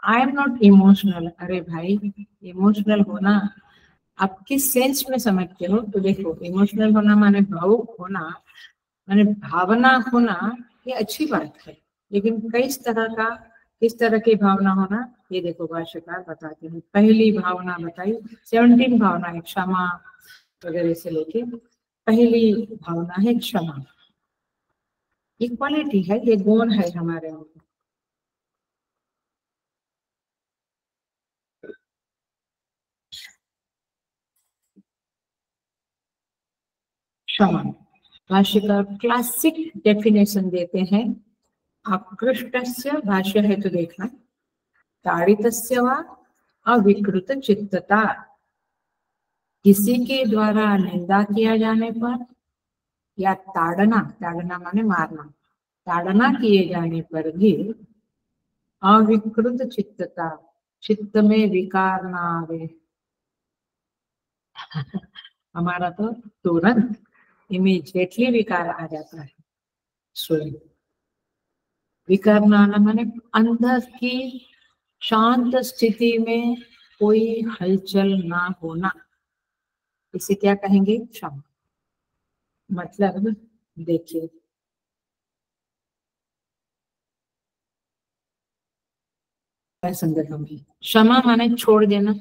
आई एम नॉट इमोशनल। अरे भाई, इमोशनल होना आप किस सेंस में समझते हो? तो देखो, इमोशनल होना माने भावुक होना, माने भावना होना, ये अच्छी बात है। लेकिन किस तरह की भावना होना, ये देखो भाष्यकार बताते हैं, पहली भावना बताई, 17 भावना है, क्षमा वगैरह से लेके पहली भावना है क्षमा। ये क्वालिटी है, ये गुण है हमारे अंदर। क्षमा भाष्यकार क्लासिक डेफिनेशन देते हैं, आकृष्टस्य भाष्य है तो देखना, ताड़ितस्य वा अविकृत चित्तता, किसी के द्वारा निंदा किया जाने पर या ताड़ना, ताड़ना माने मारना, ताड़ना किए जाने पर भी अविकृत चित्तता, चित्त में विकार ना आवे। हमारा तो तुरंत इमीडिएटली विकार आ जाता है। स्वयं विकार ना आना माने अंदर की शांत स्थिति में कोई हलचल ना होना, इसे क्या कहेंगे? क्षमा। मतलब देखिए, संदर्भ में क्षमा माने छोड़ देना,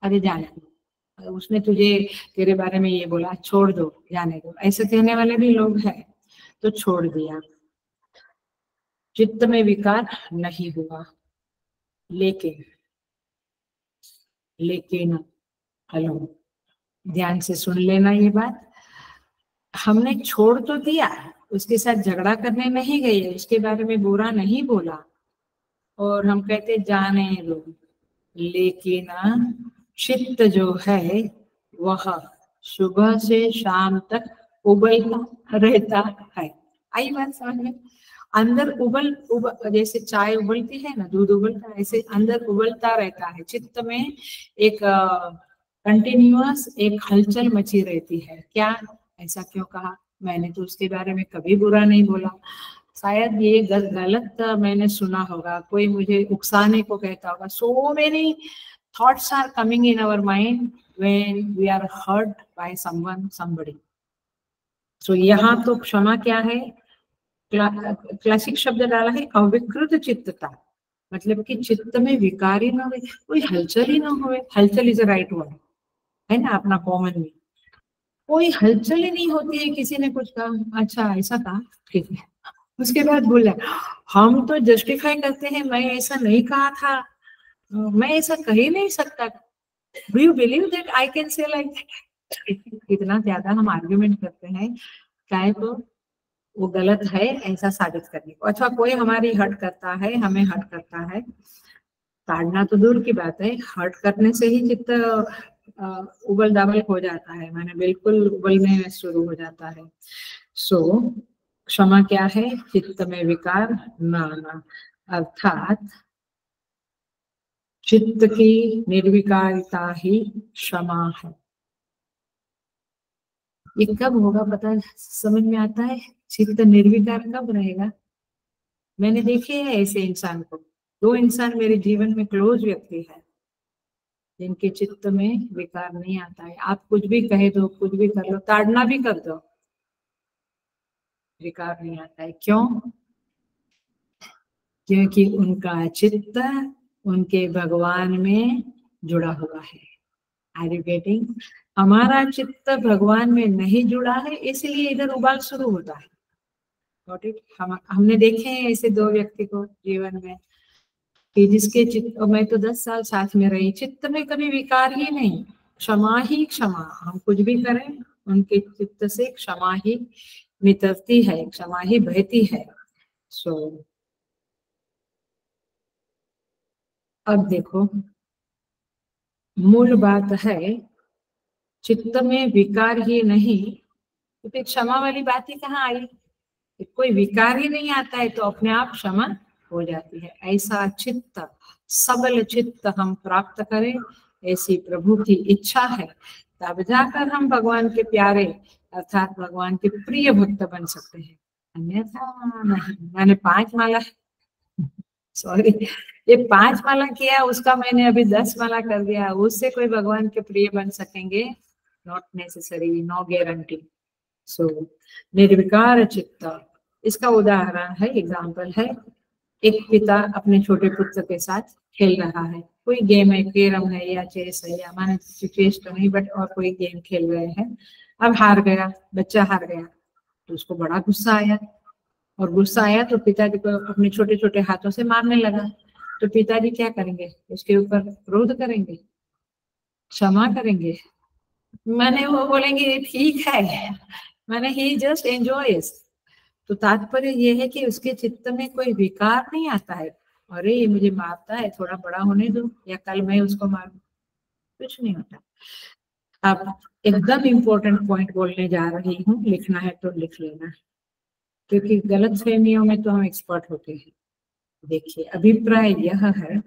अरे जाने दो, उसने तुझे तेरे बारे में ये बोला, छोड़ दो, जाने दो, ऐसे कहने वाले भी लोग हैं, तो छोड़ दिया, चित्त में विकार नहीं हुआ। लेकिन लेकिन हेलो, ध्यान से सुन लेना ये बात, हमने छोड़ तो दिया, उसके साथ झगड़ा करने नहीं गए, उसके बारे में बुरा नहीं बोला, और हम कहते जाने दो, लेकिन चित्त जो है वह सुबह से शाम तक उबलता रहता है। आई बात समझ में? अंदर उबल जैसे चाय उबलती है ना, दूध उबलता है, ऐसे अंदर उबलता रहता है, चित्त में एक कंटिन्यूअस एक हलचल मची रहती है। क्या? ऐसा क्यों कहा? मैंने तो उसके बारे में कभी बुरा नहीं बोला, शायद ये गलत मैंने सुना होगा, कोई मुझे उकसाने को कहता होगा। So many thoughts are coming in our mind when we are hurt by someone, somebody. So यहाँ तो क्षमा क्या है? क्लासिक शब्द डाला है अविकृत चित्तता, मतलब कि चित्त में विकार ही ना हो, कोई हलचल ही ना हो। हलचल इज अ राइट वर्ड है ना अपना कॉमन में, कोई हलचल ही नहीं होती है। किसी ने कुछ कहा, अच्छा ऐसा कहा, ठीक है, उसके बाद बोला, हम तो जस्टिफाई करते हैं, मैं ऐसा नहीं कहा था, मैं ऐसा कह ही नहीं सकता, do you believe that I can say like that. इतना ज्यादा हम आर्ग्यूमेंट करते हैं, चाहे तो वो गलत है ऐसा साबित करने को। अच्छा, कोई हमारी हर्ट करता है, हमें हर्ट करता है, ताड़ना तो दूर की बात है, हर्ट करने से ही चित्त उबल दाबल हो जाता है, माने बिल्कुल उबलने शुरू हो जाता है। सो क्षमा क्या है? चित्त में विकार न आना, अर्थात चित्त की निर्विकारता ही क्षमा है। ये कब होगा पता समझ में आता है? चित्त निर्विकार कब रहेगा? मैंने देखे है ऐसे इंसान को, 2 इंसान मेरे जीवन में क्लोज व्यक्ति है जिनके चित्त में विकार नहीं आता है। आप कुछ भी कहे दो, कुछ भी कर लो, ताड़ना भी कर दो, विकार नहीं आता है। क्यों? क्योंकि उनका चित्त उनके भगवान में जुड़ा हुआ है। Are you getting? हमारा चित्त भगवान में नहीं जुड़ा है, इसलिए इधर उबाल शुरू होता है। Got it? हमने देखे हैं ऐसे 2 व्यक्ति को जीवन में कि जिसके चित्त, मैं तो 10 साल साथ में रही, चित्त में कभी विकार ही नहीं, क्षमा ही क्षमा, हम कुछ भी करें उनके चित्त से क्षमा ही नितरती है, क्षमा ही बहती है। सो अब देखो, मूल बात है चित्त में विकार ही नहीं, तो फिर क्षमा वाली बात ही कहाँ आई? कोई विकार ही नहीं आता है तो अपने आप क्षमा हो जाती है। ऐसा चित्त, सबल चित्त हम प्राप्त करें, ऐसी प्रभु की इच्छा है, तब जाकर हम भगवान के प्यारे अर्थात भगवान के प्रिय भक्त बन सकते हैं, अन्यथा नहीं। मैंने 5 माला, सॉरी, ये 5 माला किया, उसका मैंने अभी 10 माला कर दिया, उससे कोई भगवान के प्रिय बन सकेंगे? Not necessary, no guarantee. So निर्विकार चित्त, इसका उदाहरण है, एग्जाम्पल है एक पिता अपने छोटे पुत्र के साथ खेल रहा है, कोई गेम है, कैरम है या चेस है या माने चेस तो नहीं बट और कोई गेम खेल रहे हैं। अब हार गया, बच्चा हार गया, तो उसको बड़ा गुस्सा आया, और गुस्सा आया तो पिताजी को अपने छोटे छोटे हाथों से मारने लगा। तो पिताजी क्या करेंगे, उसके ऊपर क्रोध करेंगे, क्षमा करेंगे? मैंने वो बोलेंगे ठीक है, मैंने ही जस्ट एंजॉयस। तो तात्पर्य ये है कि उसके चित्त में कोई विकार नहीं आता है, अरे ये मुझे मारता है, थोड़ा बड़ा होने दो, या कल मैं उसको मारूं, कुछ नहीं होता। अब एकदम इम्पोर्टेंट पॉइंट बोलने जा रही हूँ, लिखना है तो लिख लेना, क्योंकि गलत फहमियों में तो हम एक्सपर्ट होते हैं। देखिए, अभिप्राय यह है,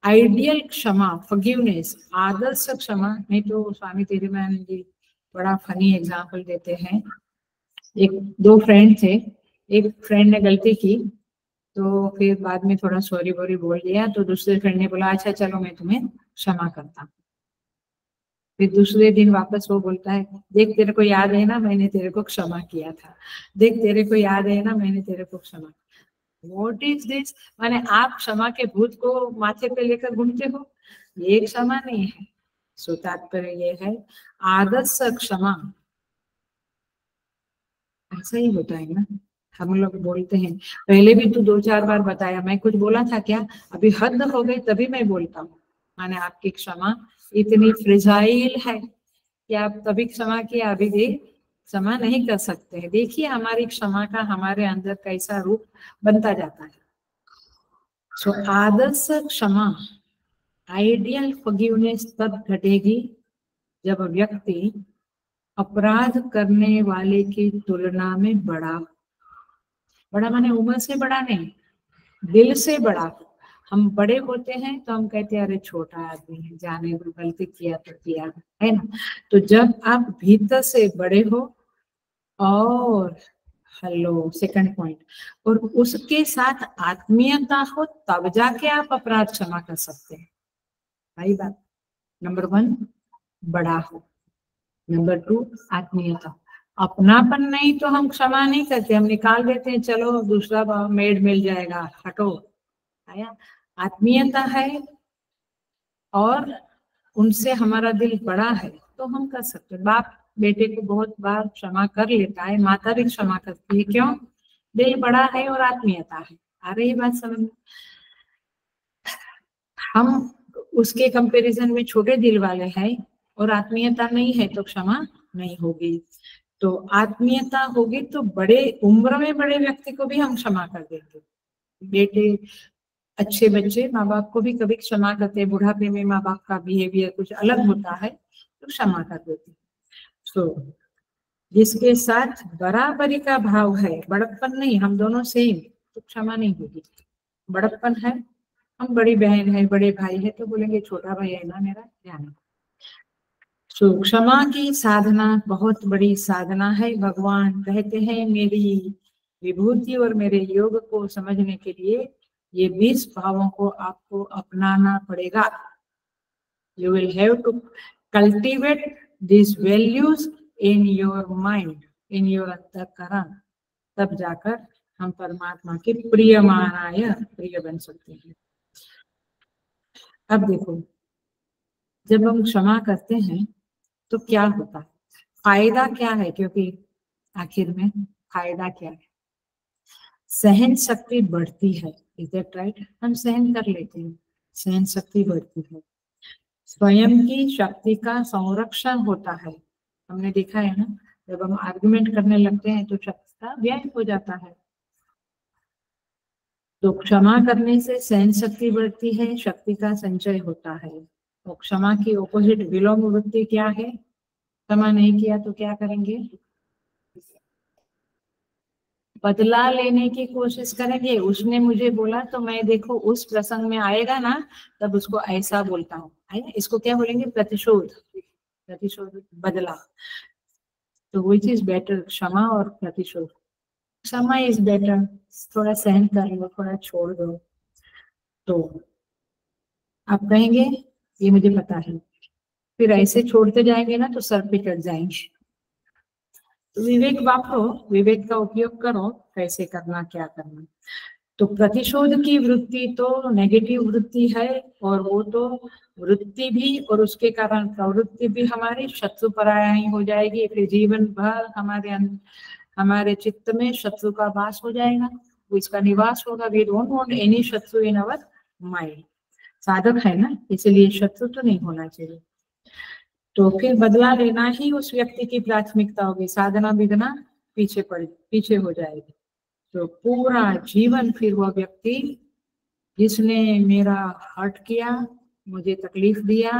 आइडियल क्षमा, फॉरगिवनेस, आदर्श क्षमा नहीं तो स्वामी तेजमानंद जी बड़ा फनी एग्जांपल देते हैं। एक दो फ्रेंड थे, एक फ्रेंड ने गलती की तो फिर बाद में थोड़ा सॉरी वॉरी बोल दिया, तो दूसरे फ्रेंड ने बोला अच्छा चलो मैं तुम्हें क्षमा करता हूँ। फिर दूसरे दिन वापस वो बोलता है, देख तेरे को याद है ना मैंने तेरे को क्षमा किया था, देख तेरे को याद है ना मैंने तेरे को क्षमा। What is this? माने आप क्षमा के भूत को माथे पे लेकर घूमते हो, ये क्षमा नहीं है। सो तात्पर्य ये है, आदर्श क्षमा ऐसा ही होता है ना। हम लोग बोलते हैं, पहले भी तो 2-4 बार बताया, मैं कुछ बोला था क्या, अभी हद हो गई तभी मैं बोलता हूँ। माने आपकी क्षमा इतनी फ्रेजाइल है कि आप तभी क्षमा किया, अभी भी क्षमा नहीं कर सकते हैं। देखिए हमारी क्षमा का हमारे अंदर कैसा रूप बनता जाता है। सो आदर्श क्षमा, आइडियल फॉरगिवनेस तब घटेगी जब व्यक्ति अपराध करने वाले की तुलना में बड़ा माने उम्र से बड़ा नहीं, दिल से बड़ा। हम बड़े होते हैं तो हम कहते हैं अरे छोटा आदमी है, जाने दो, गलती किया तो किया, है ना। तो जब आप भीतर से बड़े हो, और हेलो सेकंड पॉइंट, और उसके साथ आत्मीयता हो, तब जाके आप अपराध क्षमा कर सकते हैं। भाई बात, नंबर 1 बड़ा हो, नंबर 2 आत्मीयता। अपनापन नहीं तो हम क्षमा नहीं करते, हम निकाल देते हैं, चलो दूसरा मेड मिल जाएगा, हटो। आया, आत्मीयता है और उनसे हमारा दिल बड़ा है तो हम कर सकते हैं। बाप बेटे को बहुत बार क्षमा कर लेता है, माता भी क्षमा करती है, क्यों? दिल बड़ा है और आत्मीयता है। आ रही बात समझ में? हम उसके कंपैरिजन में छोटे दिल वाले हैं और आत्मीयता नहीं है तो क्षमा नहीं होगी। तो आत्मीयता होगी तो बड़े उम्र में बड़े व्यक्ति को भी हम क्षमा कर देंगे। बेटे, अच्छे बच्चे माँ बाप को भी कभी क्षमा करते हैं, बुढ़ापे में माँ बाप का बिहेवियर कुछ अलग होता है तो क्षमा कर देते हैं। तो जिसके साथ बराबरी का भाव है, बड़प्पन नहीं, हम दोनों सेम, तो क्षमा नहीं होगी। बड़प्पन है, हम बड़ी बहन है, बड़े भाई है, तो बोलेंगे छोटा भाई है ना मेरा, ध्यान। तो क्षमा की साधना बहुत बड़ी साधना है। भगवान कहते हैं मेरी विभूति और मेरे योग को समझने के लिए ये 20 भावों को आपको अपनाना पड़ेगा। You will have to cultivate these values in your mind, in your अंतःकरण, तब जाकर हम परमात्मा के प्रियमाणाय प्रिय बन सकते हैं। अब देखो, जब हम क्षमा करते हैं तो क्या होता है, फायदा क्या है? क्योंकि आखिर में फायदा क्या है? सहन शक्ति बढ़ती है। Is that right? हम सहन कर लेते हैं, सहन शक्ति बढ़ती है। स्वयं की शक्ति का संरक्षण होता है। हमने देखा है ना, जब हम आर्गुमेंट करने लगते हैं तो शक्ति का व्यय हो जाता है। तो क्षमा करने से सहन शक्ति बढ़ती है, शक्ति का संचय होता है। तो क्षमा की ऑपोजिट विलोम वृत्ति क्या है? क्षमा नहीं किया तो क्या करेंगे? बदला लेने की कोशिश करेंगे। उसने मुझे बोला तो मैं देखो उस प्रसंग में आएगा ना तब उसको ऐसा बोलता हूँ, है ना। इसको क्या बोलेंगे? प्रतिशोध, प्रतिशोध, बदला। तो विच इज बेटर, क्षमा और प्रतिशोध? क्षमा इज बेटर। थोड़ा सहन कर लो, थोड़ा छोड़ दो। तो आप कहेंगे ये मुझे पता है, फिर ऐसे छोड़ते जाएंगे ना तो सर पे चढ़ जाएंगे। तो विवेक वापरो, विवेक का उपयोग करो, कैसे करना क्या करना। तो प्रतिशोध की वृत्ति तो नेगेटिव वृत्ति है, और वो तो वृत्ति भी और उसके कारण प्रवृत्ति भी हमारी शत्रु पराया ही हो जाएगी। फिर जीवन भर हमारे चित्त में शत्रु का वास हो जाएगा, वो इसका निवास होगा। वी डोंट वांट एनी शत्रु इन अवर माइंड। साधक है ना, इसलिए शत्रु तो नहीं होना चाहिए। तो फिर बदला लेना ही उस व्यक्ति की प्राथमिकता होगी, साधना विधना पीछे हो जाएगी। तो पूरा जीवन फिर वो व्यक्ति जिसने मेरा हर्ट किया, मुझे तकलीफ दिया,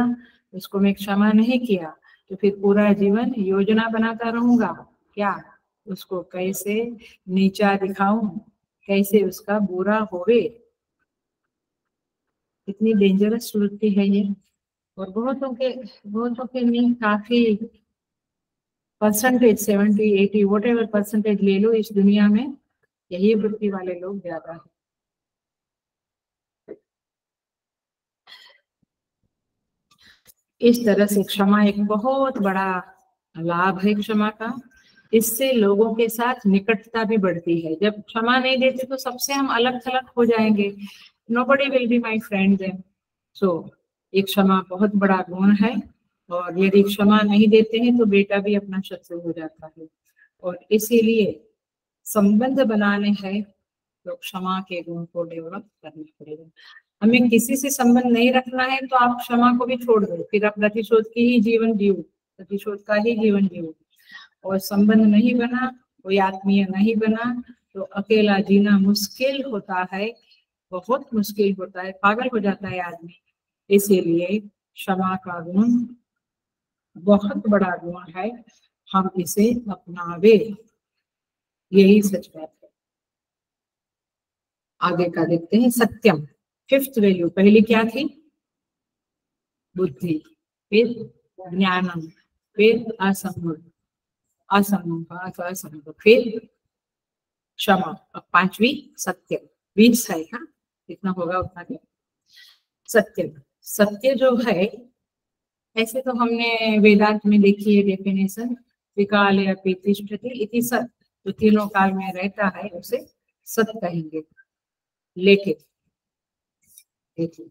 उसको मैं क्षमा नहीं किया, तो फिर पूरा जीवन योजना बनाता रहूंगा, क्या उसको कैसे नीचा दिखाऊं, कैसे उसका बुरा होवे। इतनी डेंजरस वृत्ति है ये। और बहुतों के नहीं, काफी परसेंटेज 70, 80 वट एवर परसेंटेज ले लो, इस दुनिया में यही वृत्ति वाले लोग ज्यादा है। इस तरह से क्षमा एक बहुत बड़ा लाभ है क्षमा का। इससे लोगों के साथ निकटता भी बढ़ती है। जब क्षमा नहीं देते तो सबसे हम अलग थलग हो जाएंगे, nobody will be my friend then. So एक क्षमा बहुत बड़ा गुण है, और यदि क्षमा नहीं देते हैं तो बेटा भी अपना शत्रु हो जाता है। और इसीलिए संबंध बनाने हैं तो क्षमा के गुण को डेवलप करना पड़ेगा। हमें किसी से संबंध नहीं रखना है तो आप क्षमा को भी छोड़ दो, फिर आप प्रतिशोध की ही जीवन जियो, प्रतिशोध का ही जीवन जियो। और संबंध नहीं बना, कोई आत्मीय नहीं बना, तो अकेला जीना मुश्किल होता है, बहुत मुश्किल होता है, पागल हो जाता है आदमी। इसीलिए क्षमा का गुण बहुत बड़ा गुण है, हम इसे अपनावे, यही सच बात है। आगे का देखते हैं। सत्यम, फिफ्थ वैल्यू। पहली क्या थी? बुद्धि, फिर ज्ञानम, फिर असंभव, फिर क्षमा, अब पांचवी सत्य। 20 है, हाँ कितना होगा उतना क्या। सत्य जो है, ऐसे तो हमने वेदांत में देखी है डेफिनेशन, विकाल अपि तिष्ठति इति सत्, जो तीनों काल में रहता है उसे सत्य कहेंगे। लेकिन देखिए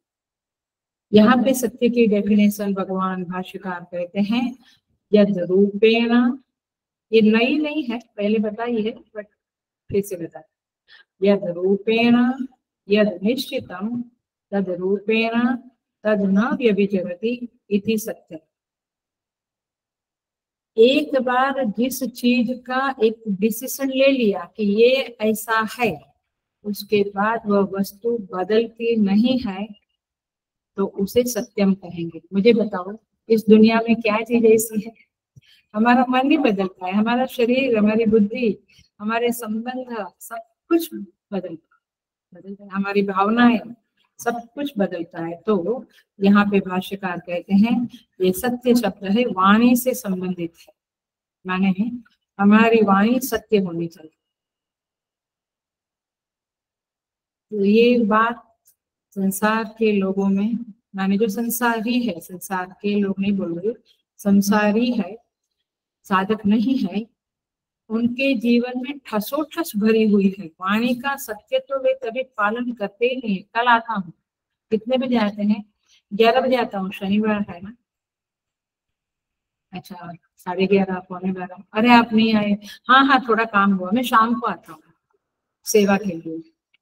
यहाँ पे सत्य की डेफिनेशन भगवान भाष्यकार कहते हैं यद रूपेण, ये नई नहीं है, पहले बताई है बट फिर से बता। यद रूपेण यद निश्चितम तद रूपेण तद न व्यभिचरति इति सत्यम। एक बार जिस चीज का एक डिसीजन ले लिया कि ये ऐसा है, उसके बाद वह वस्तु बदलती नहीं है, तो उसे सत्यम कहेंगे। मुझे बताओ इस दुनिया में क्या चीज ऐसी है? हमारा मन ही बदलता है, हमारा शरीर, हमारी बुद्धि, हमारे संबंध, सब कुछ बदलता है, हमारी भावनाएं, सब कुछ बदलता है। तो यहाँ पे भाष्यकार कहते हैं ये सत्य शब्द है, वाणी से संबंधित है, माने हमारी वाणी सत्य होनी चाहिए। तो ये बात संसार के लोगों में, माने जो संसारी है, संसार के लोग नहीं बोल रहे, संसारी है, साधक नहीं है, उनके जीवन में ठसोठस भरी हुई है। वाणी का सत्य तो वे कभी पालन करते ही नहीं। कल आता हूँ, कितने बजे आते हैं? 11 बजे आता हूँ, शनिवार है ना। अच्छा 11:30 पौने 12। अरे आप नहीं आए? हाँ थोड़ा काम हुआ, मैं शाम को आता हूँ सेवा के लिए।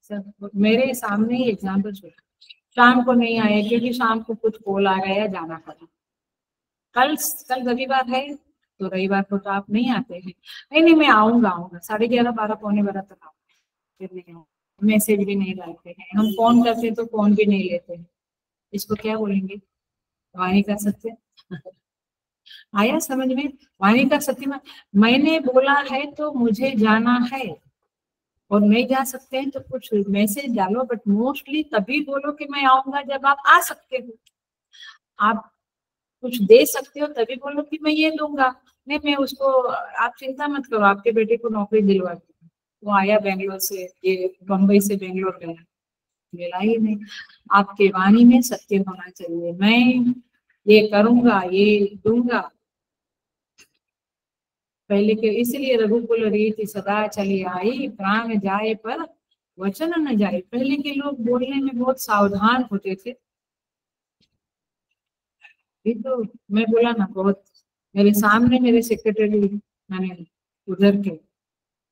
सब मेरे सामने ही एग्जाम्पल छोड़ा, शाम को नहीं आए क्योंकि शाम को कुछ कॉल आ गया, जाना पड़ा। कल रविवार है, तो रविवार को तो आप नहीं आते हैं। नहीं मैं आऊंगा 11:30 12 पौने 12 तक आऊंगा, फिर नहीं आऊंगा। मैसेज भी नहीं डालते हैं, हम फोन करते तो फोन भी नहीं लेते हैं। इसको क्या बोलेंगे? वाणी का सत्य। आया समझ में? वाणी का सत्य मैंने बोला है तो मुझे जाना है, और नहीं जा सकते हैं तो कुछ मैसेज डालो, बट मोस्टली तभी बोलो कि मैं आऊंगा जब आप आ सकते हो। आप कुछ दे सकते हो तभी बोलो कि मैं ये दूंगा। नहीं मैं उसको, आप चिंता मत करो, आपके बेटे को नौकरी दिलवा दूंगा। वो आया बेंगलोर से, ये बम्बई से बेंगलोर गया, मिला ही नहीं। आपके वाणी में सत्य होना चाहिए, मैं ये करूंगा, ये दूंगा। पहले के इसलिए रघुकुल रीति सदा चली आई, प्राण जाए पर वचन न जाए। पहले के लोग बोलने में बहुत सावधान होते थे। ये तो मैं बोला ना, बहुत मेरे सामने मेरे सेक्रेटरी, मैंने उधर के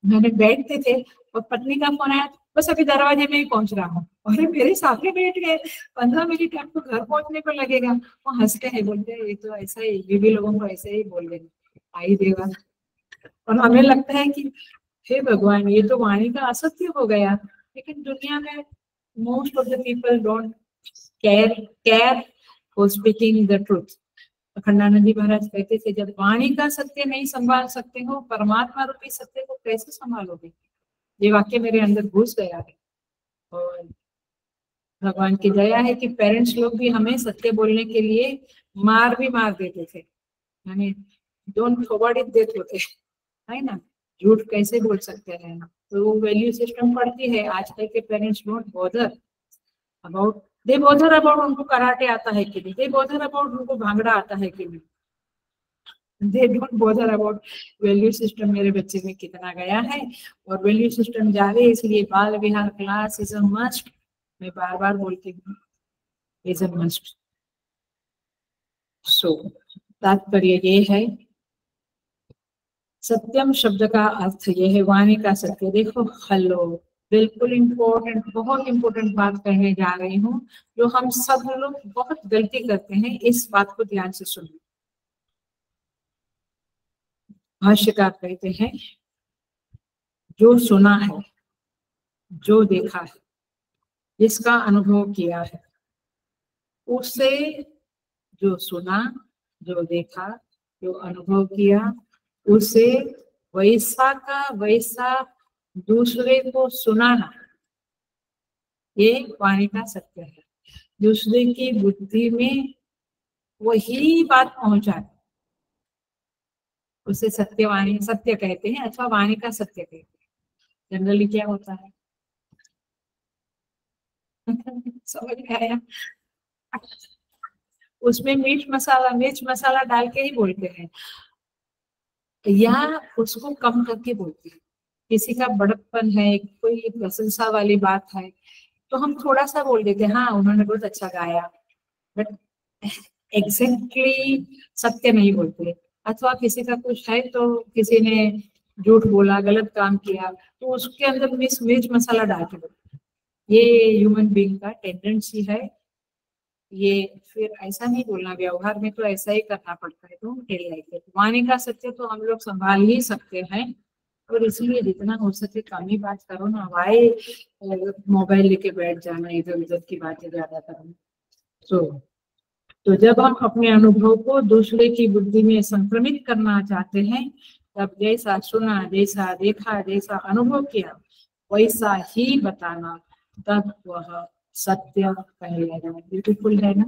मैंने बैठते थे और पत्नी का फोन आया, बस अभी दरवाजे में ही पहुंच रहा हूँ। अरे मेरे सामने बैठ गए, 15 मिनट आपको घर पहुंचने को लगेगा। वो हंसते हैं, बोलते हैं ये तो ऐसा ही, ये भी लोगों को ऐसे ही बोल देंगे, आई देगा। और हमें लगता है कि हे भगवान, ये तो वाणी का असत्य हो गया। लेकिन दुनिया में most of the people don't care for speaking the truth. Akhandanand ji Maharaj कहते थे, जब वाणी का सत्य नहीं संभाल सकते हो, परमात्मा रूपी सत्य को कैसे संभालोगे। ये वाक्य मेरे अंदर घुस गया है। और भगवान की दया है कि पेरेंट्स लोग भी हमें सत्य बोलने के लिए मार देते थे, यानी डोंट फॉरवर्ड देते होते है ना, झूठ कैसे बोल सकते हैं। तो वो वैल्यू सिस्टम पड़ती है। आजकल के parents don't bother about, they bother about उनको कराटे आता है कि नहीं, दे बॉदर अबाउट उनको भांगड़ा आता है कि नहीं, they don't bother about value system मेरे बच्चे में कितना गया है। और वैल्यू सिस्टम जावे, इसलिए बाल विहार क्लास इज अ मस्ट। मैं बार बार बोलती हूँ, इज अ मस्ट। सो तात्पर्य ये है, सत्यम शब्द का अर्थ ये है वाणी का सत्य। देखो हेलो, बिल्कुल इम्पोर्टेंट, बहुत इम्पोर्टेंट बात कहने जा रही हूँ, जो हम सब लोग बहुत गलती करते हैं। इस बात को ध्यान से सुनिए। भाष्यकार कहते हैं, जो सुना है, जो देखा है, जिसका अनुभव किया है, उसे, जो सुना, जो देखा, जो अनुभव किया, उसे वैसा का वैसा दूसरे को सुनाना, ये वाणी का सत्य है। दूसरे की बुद्धि में वही बात पहुंचाए, उसे सत्यवाणी सत्य कहते हैं, अथवा वाणी का सत्य कहते हैं। जनरली क्या होता है समझ में आया, उसमें मिर्च मसाला डाल के ही बोलते हैं, या उसको कम करके बोलते हैं। किसी का बड़प्पन है, कोई प्रशंसा वाली बात है, तो हम थोड़ा सा बोल देते हैं, हाँ उन्होंने बहुत अच्छा गाया, बट एग्जैक्टली सत्य नहीं बोलते। अथवा किसी का कुछ है, तो किसी ने झूठ बोला, गलत काम किया, तो उसके अंदर मिर्च मसाला डाल के बोलते। ये ह्यूमन बीइंग का टेंडेंसी है। ये फिर ऐसा नहीं बोलना, व्यवहार में तो ऐसा ही करना पड़ता है। तो टेल लाइक इट, वाणी का सत्य तो हम लोग संभाल ही सकते हैं। और इसलिए जितना हो सके कम ही बात करो ना, वाई मोबाइल लेके बैठ जाना, इधर उधर की बातें ज्यादा करना। तो जब हम अपने अनुभव को दूसरे की बुद्धि में संक्रमित करना चाहते हैं, तब जैसा सुना, जैसा देखा, जैसा अनुभव किया, वैसा ही बताना, तब वह सत्य कहलाएगा। ब्यूटीफुल है ना।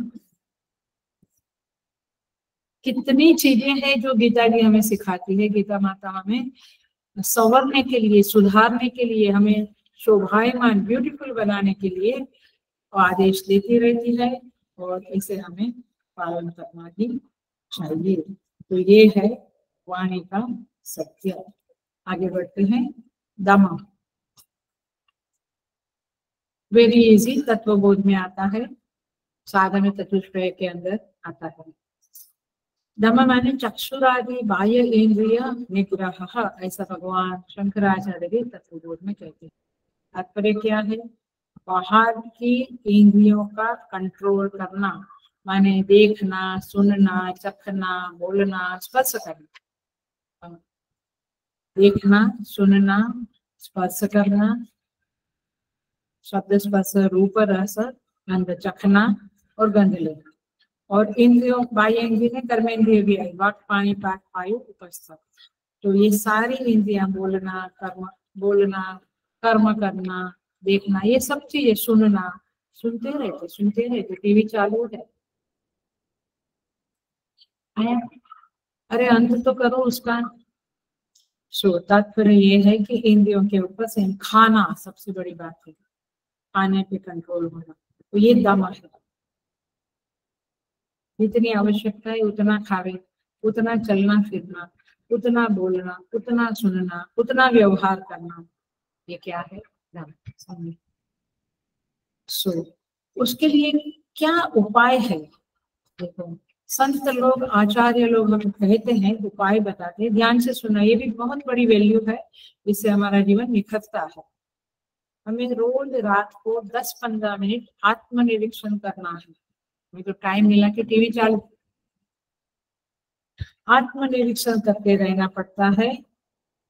कितनी चीजें हैं जो गीता जी हमें सिखाती है। गीता माता हमें संवरने के लिए, सुधारने के लिए, हमें शोभायमान, ब्यूटीफुल बनाने के लिए आदेश देती रहती है, और इसे हमें पालन करना ही चाहिए। तो ये है वाणी का सत्य। आगे बढ़ते हैं। दमा वेरी इजी, तत्वबोध में आता है, साधन चतुष्टय के अंदर आता है। दम माने चक्षुरादि बाह्य इंद्रिय निग्रह, ऐसा भगवान शंकराचार्य भी तत्वबोध में कहते हैं। तात्पर्य क्या है, बाहर की इंद्रियों का कंट्रोल करना, माने देखना, सुनना, चखना, बोलना, स्पर्श करना। देखना, सुनना, स्पर्श करना, शब्द स्पर्श रूप रस गंध चखना और गंध लेना। और इंद्रियों, बाह्य इंद्रिय में कर्मेंद्रिय भी आई, वाक पानी पाठ वायु उपस्थ। तो ये सारी इंद्रियां, बोलना, कर्म करना, देखना, ये सब चीजें, सुनना, सुनते रहते, टीवी चालू है, आया, अरे अंत तो करो उसका। सो तात्पर्य ये है कि इंद्रियों के ऊपर से खाना सबसे बड़ी बात है, खाने पे कंट्रोल होना। तो ये दम है, जितनी आवश्यकता है उतना खावे, उतना चलना फिरना, उतना बोलना, उतना सुनना, उतना व्यवहार करना, ये क्या है, सो उसके लिए क्या उपाय है? देखो, संत लोग, आचार्य लोग हमें कहते हैं, उपाय बताते हैं, ध्यान से सुना, ये भी बहुत बड़ी वैल्यू है, इससे हमारा जीवन निखरता है। हमें रोज रात को 10-15 मिनट आत्मनिरीक्षण करना है। हमें तो टाइम मिला कि टीवी चालू, आत्मनिरीक्षण करते रहना पड़ता है।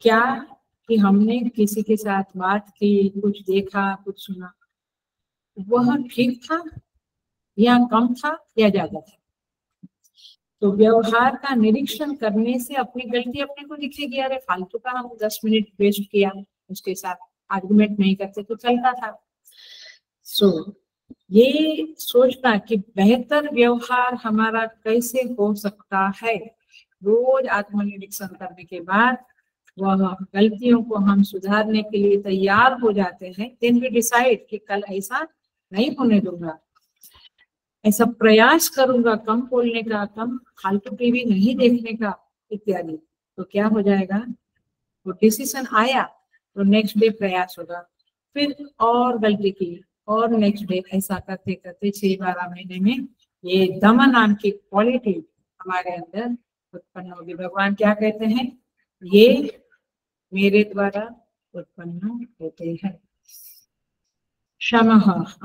क्या कि हमने किसी के साथ बात की, कुछ देखा, कुछ सुना, वह ठीक था या कम था या ज्यादा था? तो व्यवहार का निरीक्षण करने से अपनी गलती अपने को दिखेगी। अरे फालतू का हम 10 मिनट वेस्ट किया, उसके साथ आर्गुमेंट नहीं करते तो चलता था। ये सोचना कि बेहतर व्यवहार हमारा कैसे हो सकता है, रोज आत्मनिरीक्षण करने के बाद वह गलतियों को हम सुधारने के लिए तैयार हो जाते हैं। देन वी डिसाइड कि कल ऐसा नहीं होने दूंगा, ऐसा प्रयास करूंगा, कम बोलने का, कम फालतू टीवी नहीं देखने का, इत्यादि। तो क्या हो जाएगा, वो डिसीजन आया तो नेक्स्ट डे प्रयास होगा, फिर और गलती की और नेक्स्ट डे, ऐसा करते करते 6-12 महीने में ये दम नाम की क्वालिटी हमारे अंदर उत्पन्न होगी। भगवान क्या कहते हैं, ये मेरे द्वारा उत्पन्न होते हैं। क्षमा,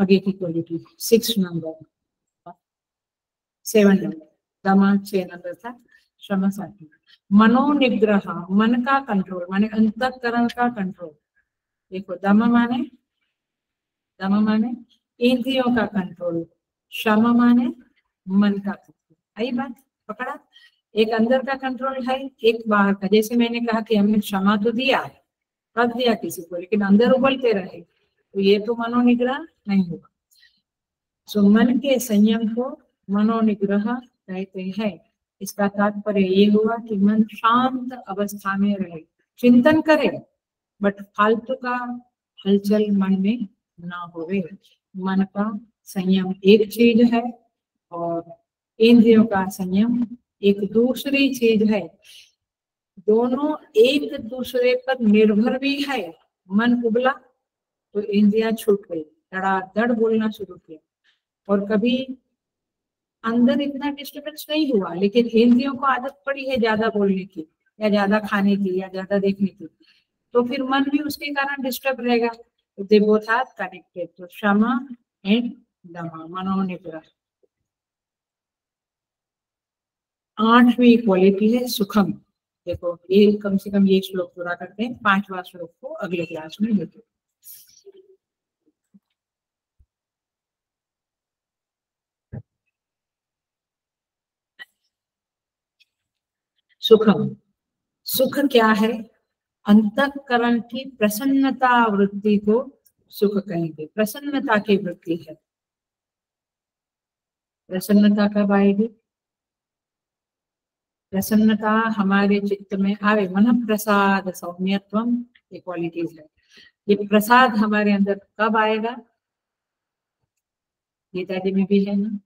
आगे की क्वालिटी 6 नंबर, 7 नंबर, दमा 6 नंबर था, क्षमा 7 नंबर। मनोनिग्रह, मन का कंट्रोल, माने अंतःकरण का कंट्रोल। देखो, दम माने इंद्रियों का कंट्रोल, क्षमा माने मन का कंट्रोल। आई बात पकड़ा? एक अंदर का कंट्रोल है, एक बाहर का। जैसे मैंने कहा कि हमने क्षमा तो दिया, कर दिया किसी को, लेकिन अंदर उबलते रहे, तो ये तो मनोनिग्रह नहीं होगा। सो मन के संयम को मनोनिग्रह कहते हैं। इसका तात्पर्य ये हुआ कि मन शांत अवस्था में रहे, चिंतन करे, बट फालतू का हलचल मन में ना होवे। मन का संयम एक चीज है और इंद्रियों का संयम एक दूसरी चीज है। दोनों एक दूसरे पर निर्भर भी है। मन उबला तो इंद्रियां छूट गई, धड़ाधड़ बोलना शुरू किया, और कभी अंदर इतना डिस्टर्बेंस नहीं हुआ, लेकिन इंद्रियों को आदत पड़ी है ज्यादा बोलने की, या ज्यादा खाने की, या ज्यादा देखने की, तो फिर मन भी उसके कारण डिस्टर्ब रहेगा। They both are connected. तो क्षमा एंड दमा, मनोनिग्रह। 8वीं क्वालिटी है सुखम। देखो, ये कम से कम ये श्लोक पूरा करते हैं, 5वां श्लोक को अगले क्लास में लेते हैं। सुखम, सुख क्या है? अंतःकरण की प्रसन्नता वृत्ति को सुख कहेंगे। प्रसन्नता की वृत्ति है। प्रसन्नता कब आएगी? प्रसन्नता हमारे चित्त में आवे, मन प्रसाद सौम्यत्वम, ये क्वालिटीज है। ये प्रसाद हमारे अंदर कब आएगा? गीता जी में भी है ना,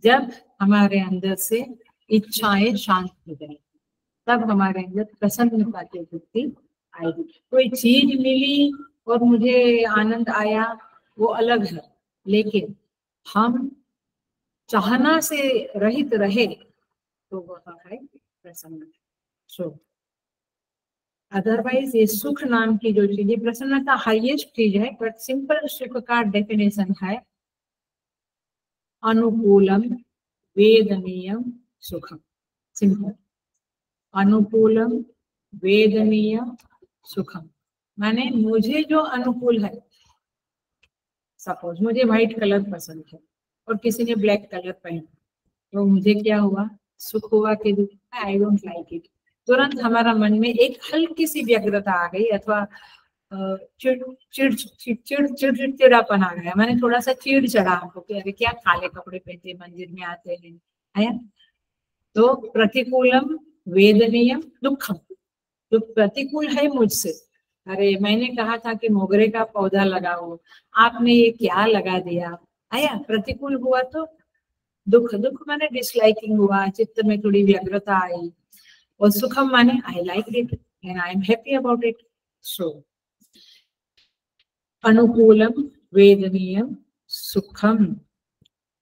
जब हमारे अंदर से इच्छाएं शांत हो जाएंगी, तब हमारे अंदर प्रसन्नता की वृत्ति आएगी। कोई चीज मिली और मुझे आनंद आया, वो अलग है, लेकिन हम चाहना से रहित रहे तो वह है प्रसन्नता। सो अदरवाइज ये सुख नाम की जो चीज है, प्रसन्नता हाईएस्ट चीज है, बट सिंपल सुख का डेफिनेशन है अनुकूलम वेदनीयम सुखम। सिंपल, अनुकूलम वेदनीय सुखम, माने मुझे जो अनुकूल है। सपोज मुझे व्हाइट कलर पसंद है और किसी ने ब्लैक कलर पहना, तो मुझे क्या हुआ, सुख हुआ कि दुख? I don't like it. तुरंत हमारा मन में एक हल्की सी व्यग्रता आ गई, अथवा चिड़चिड़ापन आ गया, मैंने थोड़ा सा चिड़ चढ़ा हमको कि अरे क्या काले कपड़े पहनते मंदिर में आते हैं, है? तो प्रतिकूलम वेदनीयम दुखम, जो प्रतिकूल है मुझसे, अरे मैंने कहा था कि मोगरे का पौधा लगाओ, आपने ये क्या लगा दिया, आया? प्रतिकूल हुआ तो दुख, दुख माने डिसलाइकिंग हुआ, चित्त में थोड़ी व्यग्रता आई। और सुखम माने I like it and I am happy about it. So अनुकूलम वेदनीयम सुखम।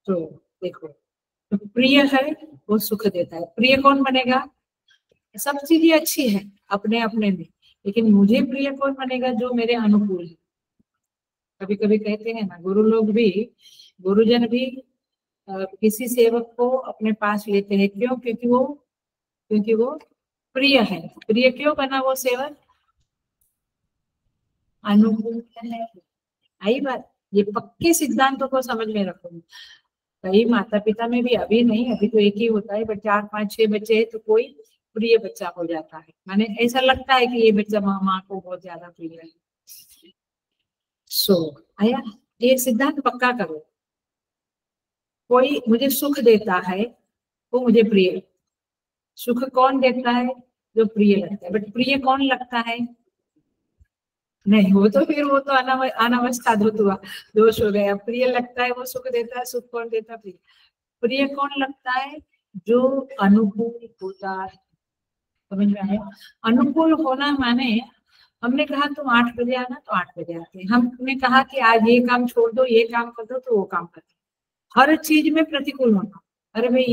तो देखो, तो प्रिय है वो सुख देता है। प्रिय कौन बनेगा? सब चीजें अच्छी है अपने अपने में, लेकिन मुझे प्रिय कौन बनेगा? जो मेरे अनुकूल है। कभी कभी कहते हैं ना, गुरु लोग भी, गुरुजन भी किसी सेवक को अपने पास लेते हैं। क्यों? क्योंकि वो प्रिय है। प्रिय क्यों बना वो सेवक? अनुकूल है। आई बात। ये पक्के सिद्धांतों को समझ में रखो। कई माता पिता में भी, अभी नहीं, अभी तो एक ही होता है, बट 4 5 6 बच्चे हैं तो कोई प्रिय बच्चा हो जाता है। माने ऐसा लगता है कि ये बच्चा माँ को बहुत ज्यादा प्रिय है। आया, ये सिद्धांत पक्का करो। कोई मुझे सुख देता है वो मुझे प्रिय है। सुख कौन देता है? जो प्रिय लगता है। बट प्रिय कौन लगता है? नहीं, वो तो फिर वो तो अनावस्था दोष हो गया। प्रिय लगता है वो सुख देता है। सुख कौन देता है? प्रिय। प्रिय कौन लगता है? जो अनुकूल होता है। समझ में आया? अनुकूल होना माने, हमने कहा तुम 8 बजे आना तो 8 बजे आते हैं। हमने कहा कि आज ये काम छोड़ दो, ये काम कर दो, तो वो काम करते। हर चीज में प्रतिकूल होना। अरे भाई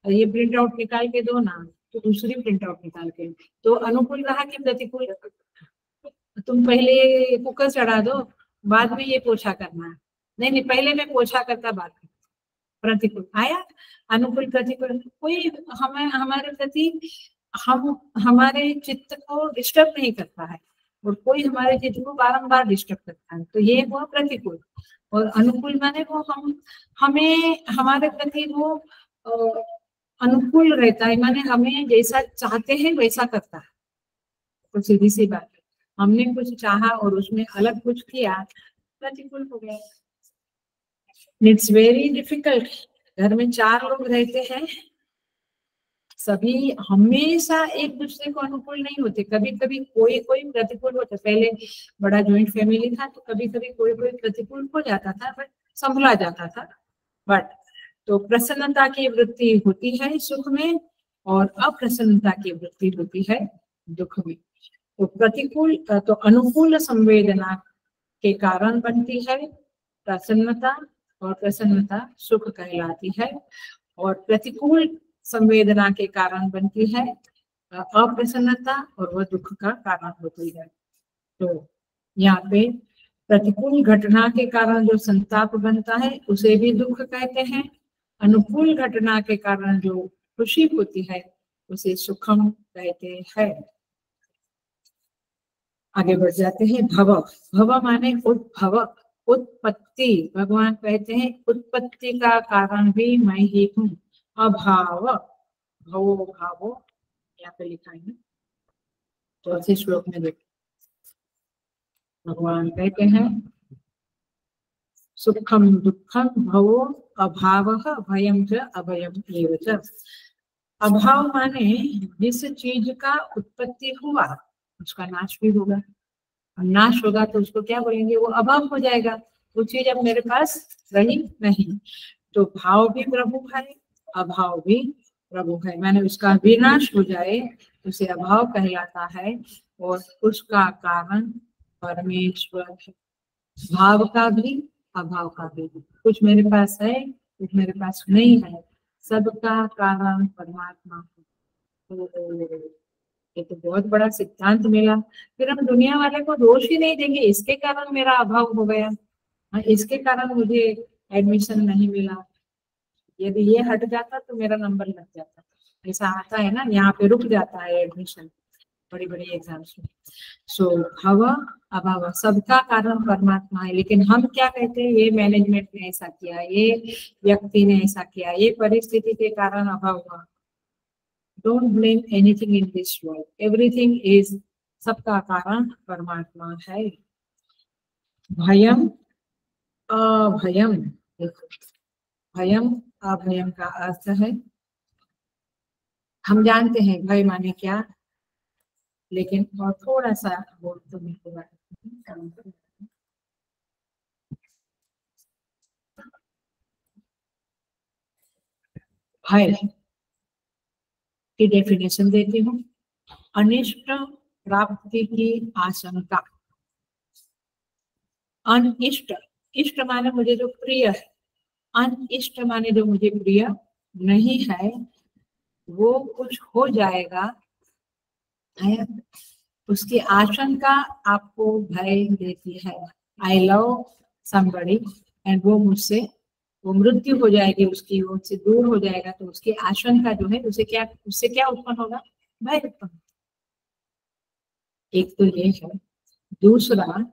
ये प्रिंट आउट निकाल के दो ना, तो दूसरी प्रिंट आउट निकाल के। तो अनुकूल रहा कि प्रतिकूल? तुम पहले कुकर चढ़ा दो, बाद में ये पोछा करना है। नहीं नहीं, पहले मैं पोछा करता, बाद में। प्रतिकूल आया। अनुकूल प्रतिकूल। कोई हमारे प्रति, हम हमारे चित्त को डिस्टर्ब नहीं करता है, और कोई हमारे चित्त को बारंबार डिस्टर्ब करता है, तो ये हुआ प्रतिकूल। और अनुकूल माने वो हमें हमारे प्रति वो अनुकूल रहता है, माने हमें जैसा चाहते हैं वैसा करता है। तो सीधी सी बात है, हमने कुछ चाहा और उसमें अलग कुछ किया, प्रतिकूल हो गया। It's very difficult. घर में 4 लोग रहते हैं, सभी हमेशा एक दूसरे को अनुकूल नहीं होते। कभी कभी कोई कोई प्रतिकूल होता। पहले बड़ा ज्वाइंट फैमिली था तो कभी कभी कोई कोई प्रतिकूल हो जाता था, बट संभला जाता था। बट तो प्रसन्नता की वृत्ति होती है सुख में, और अप्रसन्नता की वृत्ति होती है दुख में। तो प्रतिकूल तो अनुकूल संवेदना के कारण बनती है प्रसन्नता, और प्रसन्नता सुख कहलाती है। और प्रतिकूल संवेदना के कारण बनती है अप्रसन्नता, और वह दुख का कारण होती है। तो यहाँ पे प्रतिकूल घटना के कारण जो संताप बनता है उसे भी दुख कहते हैं। अनुकूल घटना के कारण जो खुशी होती है उसे सुखम कहते हैं। आगे बढ़ जाते हैं। भव। भव माने उद्भव, उत्पत्ति। भगवान कहते हैं उत्पत्ति का कारण भी मैं ही हूँ। अभाव, भवो भावो, यहाँ पे लिखा है। तो अच्छे श्लोक में देखो, भगवान कहते हैं सुखम दुखम भवो अभावः भयं च अभयम् एव च। अभाव माने जिस चीज का उत्पत्ति हुआ उसका नाश भी होगा। नाश होगा तो उसको क्या बोलेंगे? वो अभाव हो जाएगा। वो चीज अब मेरे पास रही नहीं। तो भाव भी प्रभु है, अभाव भी प्रभु है। मैंने उसका विनाश हो जाए उसे अभाव कहलाता है, और उसका कारण परमेश्वर है। भाव का भी अभाव का भी। कुछ मेरे पास है, कुछ मेरे पास नहीं है, सबका कारण परमात्मा है। तो ये तो बहुत बड़ा सिद्धांत मिला। फिर हम दुनिया वाले को दोष ही नहीं देंगे, इसके कारण मेरा अभाव हो गया, इसके कारण मुझे एडमिशन नहीं मिला। यदि ये हट जाता तो मेरा नंबर लग जाता। ऐसा आता है ना, यहाँ पे रुक जाता है एडमिशन बड़ी बड़ी एग्जाम्स में। सो भव अभाव, सबका कारण परमात्मा है। लेकिन हम क्या कहते हैं? ये मैनेजमेंट ने ऐसा किया, ये व्यक्ति ने ऐसा किया, ये परिस्थिति के कारण अभाव हुआ। Don't blame anything in this world. Everything is, सबका कारण परमात्मा है। भयम अभयम। भयम अभयम का अर्थ है, हम जानते हैं भय माने क्या, लेकिन और थोड़ा सा बोल तो नहीं। भय की डेफिनेशन देती हूँ। अनिष्ट प्राप्ति की आशंका। अनिष्ट, इष्ट माने मुझे जो प्रिय है, अनिष्ट माने जो मुझे प्रिय नहीं है, वो कुछ हो जाएगा है, उसकी आशंका आपको भय देती है। आई लव समबडी एंड वो मुझसे, वो मृत्यु हो जाएगी उसकी, वो उससे दूर हो जाएगा, तो उसकी आशंका जो है उसे क्या, उससे क्या उत्पन्न होगा, भय उत्पन्न। एक तो ये है। दूसरा,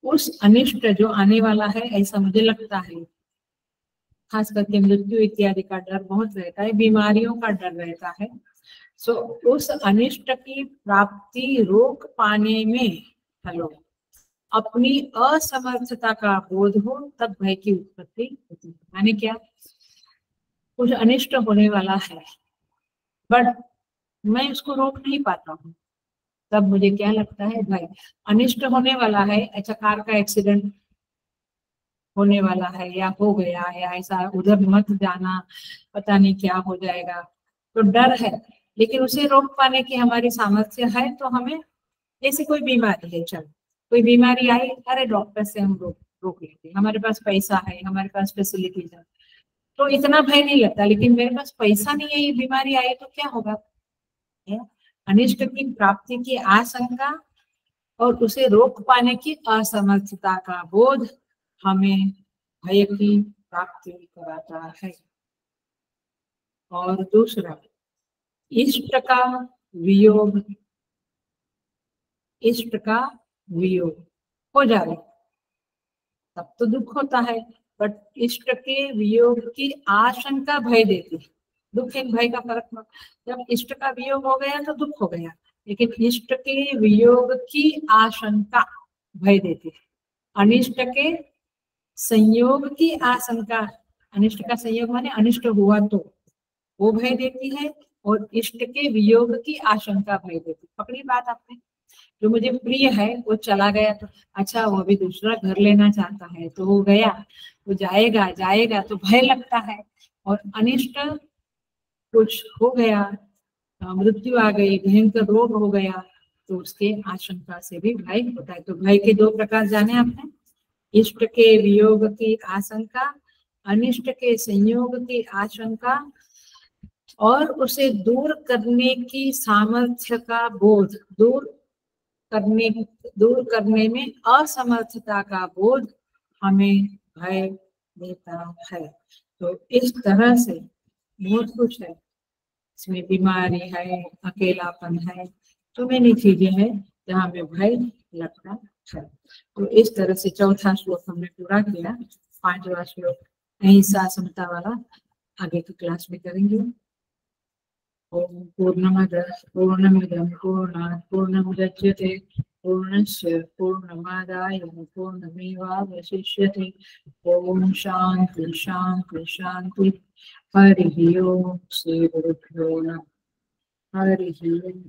उस अनिष्ट जो आने वाला है ऐसा मुझे लगता है, खास करके मृत्यु इत्यादि का डर बहुत रहता है, बीमारियों का डर रहता है। सो उस अनिष्ट की प्राप्ति रोक पाने में हेलो अपनी असमर्थता का बोध हो, तब भय की उत्पत्ति होती है। यानी क्या, कुछ अनिष्ट होने वाला है बट मैं उसको रोक नहीं पाता हूँ, तब मुझे क्या लगता है, भय। अनिष्ट होने वाला है, अच्छा कार का एक्सीडेंट होने वाला है या हो गया, या ऐसा उधर मत जाना, पता नहीं क्या हो जाएगा, तो डर है। लेकिन उसे रोक पाने की हमारी सामर्थ्य है, तो हमें, जैसे कोई बीमारी है, चल कोई बीमारी आई, अरे डॉक्टर से हम रोक लेते हैं, हमारे पास पैसा है, हमारे पास फैसिलिटीज है, तो इतना भय नहीं लगता। लेकिन मेरे पास पैसा नहीं है, ये बीमारी आई तो क्या होगा, अनिष्ट की प्राप्ति की आशंका और उसे रोक पाने की असमर्थता का बोध हमें भय की प्राप्ति कराता है। और दूसरा, इष्ट का वियोग, इष्ट का वियोग हो जाए तब तो दुख होता है, बट इष्ट के वियोग की आशंका भय देती है। दुख एक भय का फर्क न, जब इष्ट का वियोग हो गया तो दुख हो गया, लेकिन इष्ट के वियोग की आशंका भय देती है। अनिष्ट के संयोग की आशंका, अनिष्ट का संयोग माने अनिष्ट हुआ तो वो भय देती है, और इष्ट के वियोग की आशंका भय देती है। पकड़ी बात आपने, जो मुझे प्रिय है वो चला गया तो अच्छा, वो अभी दूसरा घर लेना चाहता है तो वो गया, वो जाएगा जाएगा तो भय लगता है। और अनिष्ट कुछ हो गया, मृत्यु आ गई, भयंकर रोग हो गया, तो उसके आशंका से भी भय होता है। तो भय के दो प्रकार जाने आपने, इष्ट के वियोग की आशंका, अनिष्ट के संयोग की आशंका, और उसे दूर करने की सामर्थ्य का बोध, दूर करने में असमर्थता का बोध हमें भय देता है। तो इस तरह से बहुत कुछ है, इसमें बीमारी है, अकेलापन है, तो मैंने चीजें हैं जहाँ में भय लगता है। तो इस तरह से चौथा श्लोक हमने पूरा किया। पांचवा श्लोक अहिंसा समता वाला आगे की क्लास में करेंगे। ओम पूर्णमदः पूर्णमिदं पूर्णात् पूर्णमुदच्यते पूर्णस्य पूर्णमादाय पूर्णमेवावशिष्यते। ओम शांति शांति शांति। हरि ओम। श्री गुरुभ्यो नमः। हरि ओम।